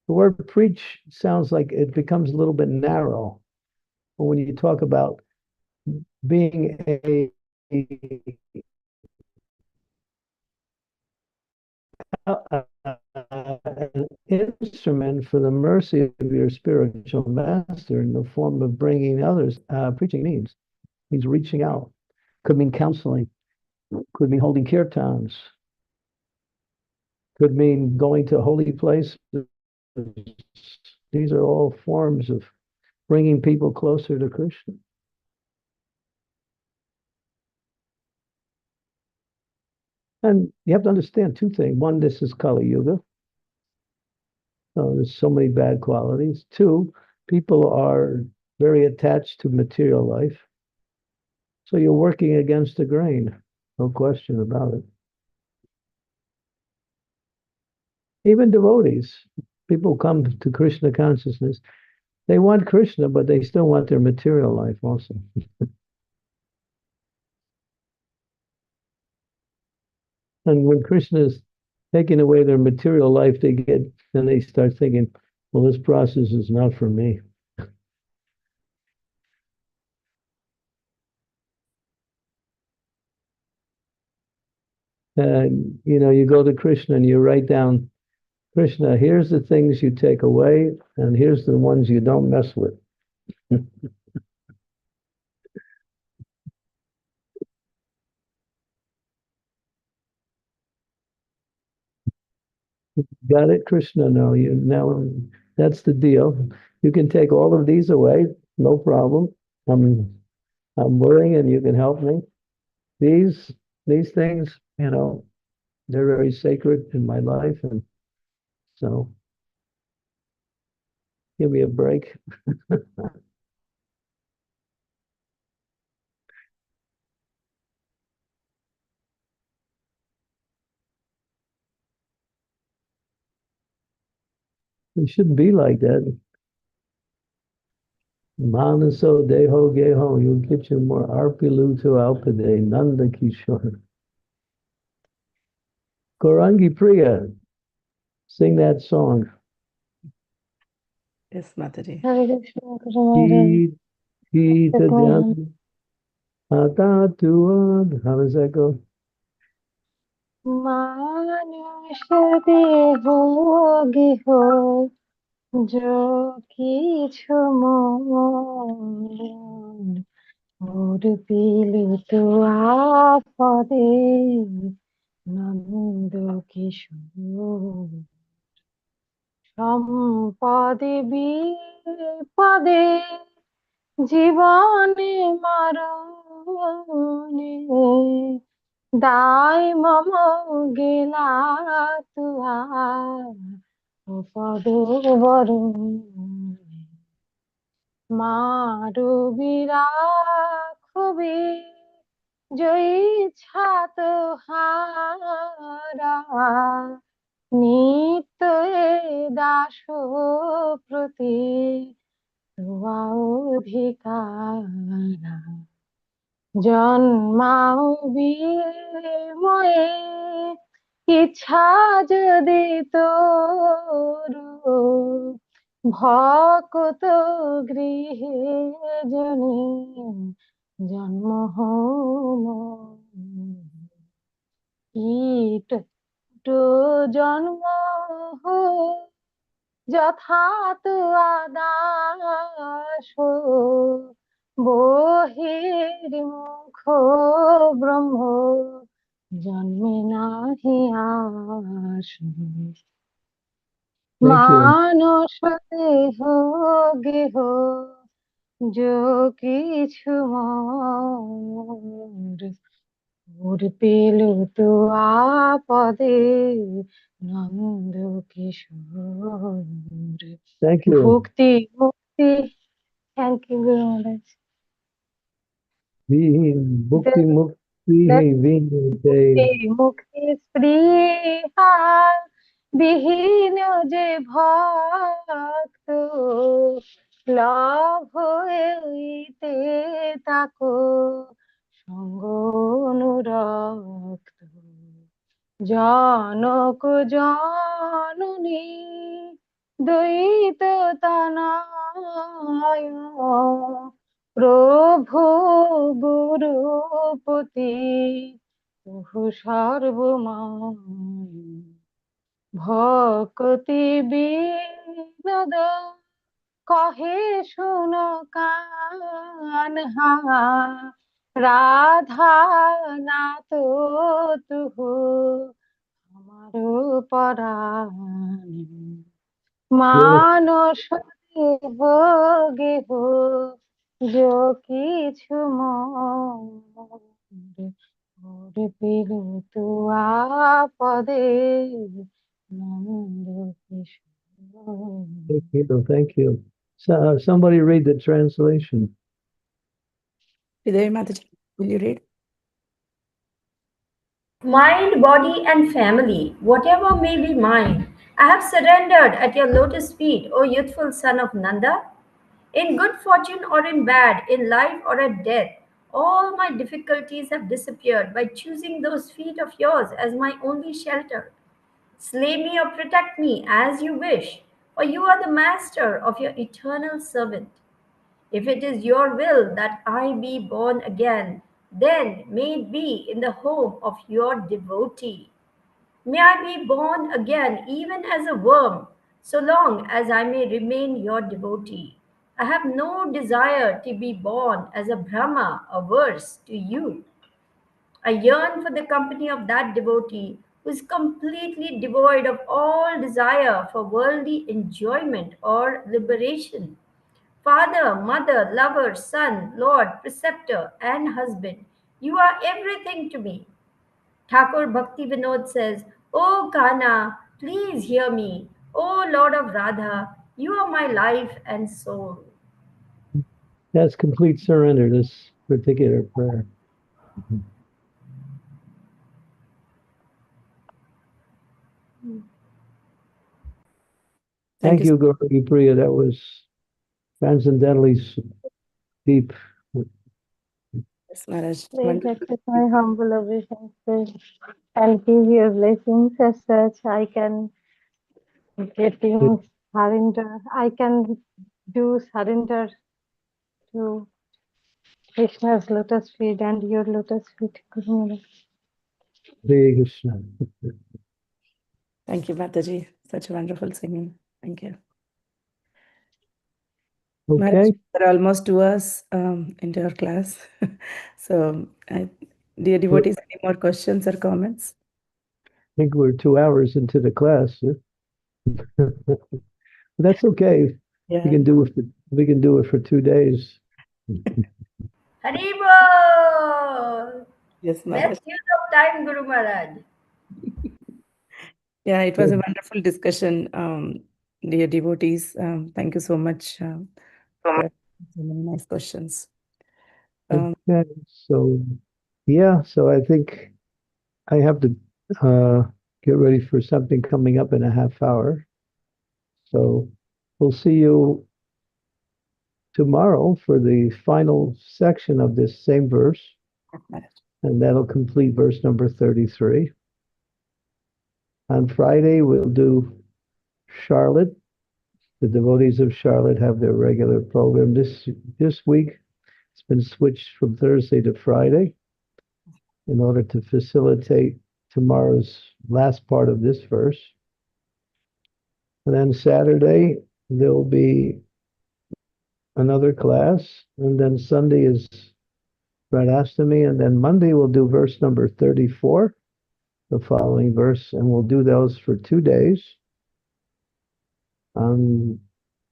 The word preach sounds like it becomes a little bit narrow. But when you talk about being an instrument for the mercy of your spiritual master in the form of bringing others, preaching means reaching out. Could mean counseling, could mean holding kirtans, could mean going to holy places. These are all forms of bringing people closer to Krishna. And you have to understand two things. One, this is Kali Yuga. So there's so many bad qualities. Two, people are very attached to material life. So you're working against the grain. No question about it. Even devotees, people come to Krishna consciousness. They want Krishna, but they still want their material life also. And when Krishna is taking away their material life, then they start thinking, well, this process is not for me. And you go to Krishna and you write down, Krishna, here's the things you take away, and here's the ones you don't mess with. Got it, Krishna? No, now that's the deal. You can take all of these away, no problem. I'm willing, and you can help me. These things, they're very sacred in my life, and so give me a break. It shouldn't be like that. Manaso deho geho, you get you more arpilu to alpide, Nanda Kishore. Gorangi Priya, sing that song. Yes, Mataji. How does that go? মানুষ দেহ গেহ কিছু মোর পিলু তো আপদে নন্দ কিশোর সম্পদে বিপদে জীবনে মরণে দায় মম গেলা তুয়া পদ বরণে মারু বিরাখবি জয়ী ছাত হারা নিত্য দাস প্রতি অধিকারা জন্মাও বিময়ে ইচ্ছা যদি তোর ভকত গৃহে জনি জন্ম কীট জন্ম যথাত আদাস বহির্মুখ ব্রহ্ম জন্মে নাহি আস Thank you. মানস দেহ গেহ যো কিছু মোর ওর পেল তো আপদে নন্দ কিশোর Thank you. ভক্তি মুক্তি thank you very much Bhukti mukti hai vinay. মুক্তি স্পৃহা বিহীন যে ভক্ত লাভ হইতে তাকো সঙ্গ অনুরক্ত জনক জননী দ্বৈত তনয় প্রভু গুরুপতি প্রভু সর্বময় ভক্তি বিনোদ কহে শুন কানহা রাধা নাথ তুহু আমার পরাণ মানস দেহ গেহ যো কিছু মোর ওরে পেল তো আপদে নন্দ কিশোর Thank you. Thank you. So, somebody read the translation. Hriday Mataji, will you read? Mind, body, and family, whatever may be mine, I have surrendered at your lotus feet, O youthful son of Nanda. In good fortune or in bad, in life or at death, all my difficulties have disappeared by choosing those feet of yours as my only shelter. Slay me or protect me as you wish, for you are the master of your eternal servant. If it is your will that I be born again, then may it be in the home of your devotee. May I be born again even as a worm, so long as I may remain your devotee. I have no desire to be born as a Brahma, averse to you. I yearn for the company of that devotee who is completely devoid of all desire for worldly enjoyment or liberation. Father, mother, lover, son, lord, preceptor, and husband, you are everything to me. Thakur Bhakti Vinod says, O Kana, please hear me. O Lord of Radha, you are my life and soul. That's complete surrender, this particular prayer. Thank you, Gauri Priya. That was transcendentally deep. Yes, Maharaj. Please Wonderful. accept my humble obeisances and give your blessings as such I can getting surrender. I can do surrender to Krishna's lotus feet and your lotus feet, Guru Maharaj. Hare Krishna. Thank you, Mataji. Such a wonderful singing. Thank you. Maharaj, Okay. we're almost 2 hours into our class. So, dear devotees, any more questions or comments? I think we're 2 hours into the class. That's okay. Yeah. We can do it for 2 days. Haribol! Yes, Maharaj. Best use of time, Guru Maharaj. Yeah, it was a wonderful discussion, dear devotees. Thank you so much for so many nice questions. Okay. So, yeah, so I think I have to get ready for something coming up in a half hour. So we'll see you tomorrow for the final section of this same verse, and that'll complete verse number 33. On Friday, we'll do Charlotte. The devotees of Charlotte have their regular program. This week, it's been switched from Thursday to Friday in order to facilitate tomorrow's last part of this verse. And then Saturday, there'll be another class. And then Sunday is Radhastami, and then Monday we'll do verse number 34, the following verse, and we'll do those for 2 days. On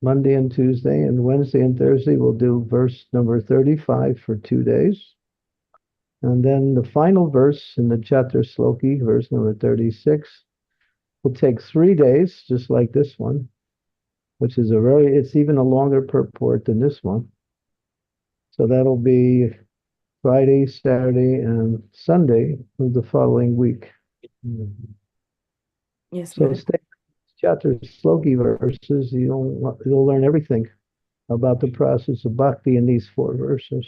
Monday and Tuesday, and Wednesday and Thursday we'll do verse number 35 for 2 days. And then the final verse in the Chatur Sloki, verse number 36, will take 3 days, just like this one, which is it's even a longer purport than this one. So that'll be Friday, Saturday, and Sunday of the following week. Yes, So Maharaj. stay Chatur Sloki verses, you'll learn everything about the process of bhakti in these 4 verses.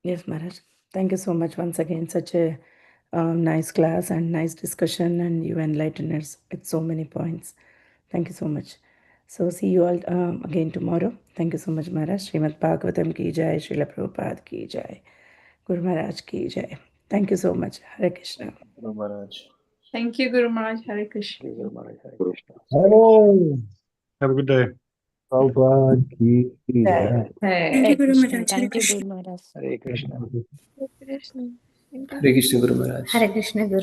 Yes, Maharaj. Thank you so much once again. Such a nice class and nice discussion, and you enlighten us with so many points. Thank you so much. So see you all again tomorrow. Thank you so much, Maharaj. Srimad Bhagavatam ki jai, Srila Prabhupada ki jai, Guru Maharaj ki jai. Thank you so much. Hare Krishna. Guru Maharaj. Thank you, Guru Maharaj. Hare Krishna. Guru Maharaj. Hare Hello. Have a good day. Prabhupada ki jai. Thank you, Guru Maharaj. Hare Thank you, Krishna. Guru Maharaj. Hare Krishna. Hare Krishna Guru Maharaj. Hare Krishna Guru.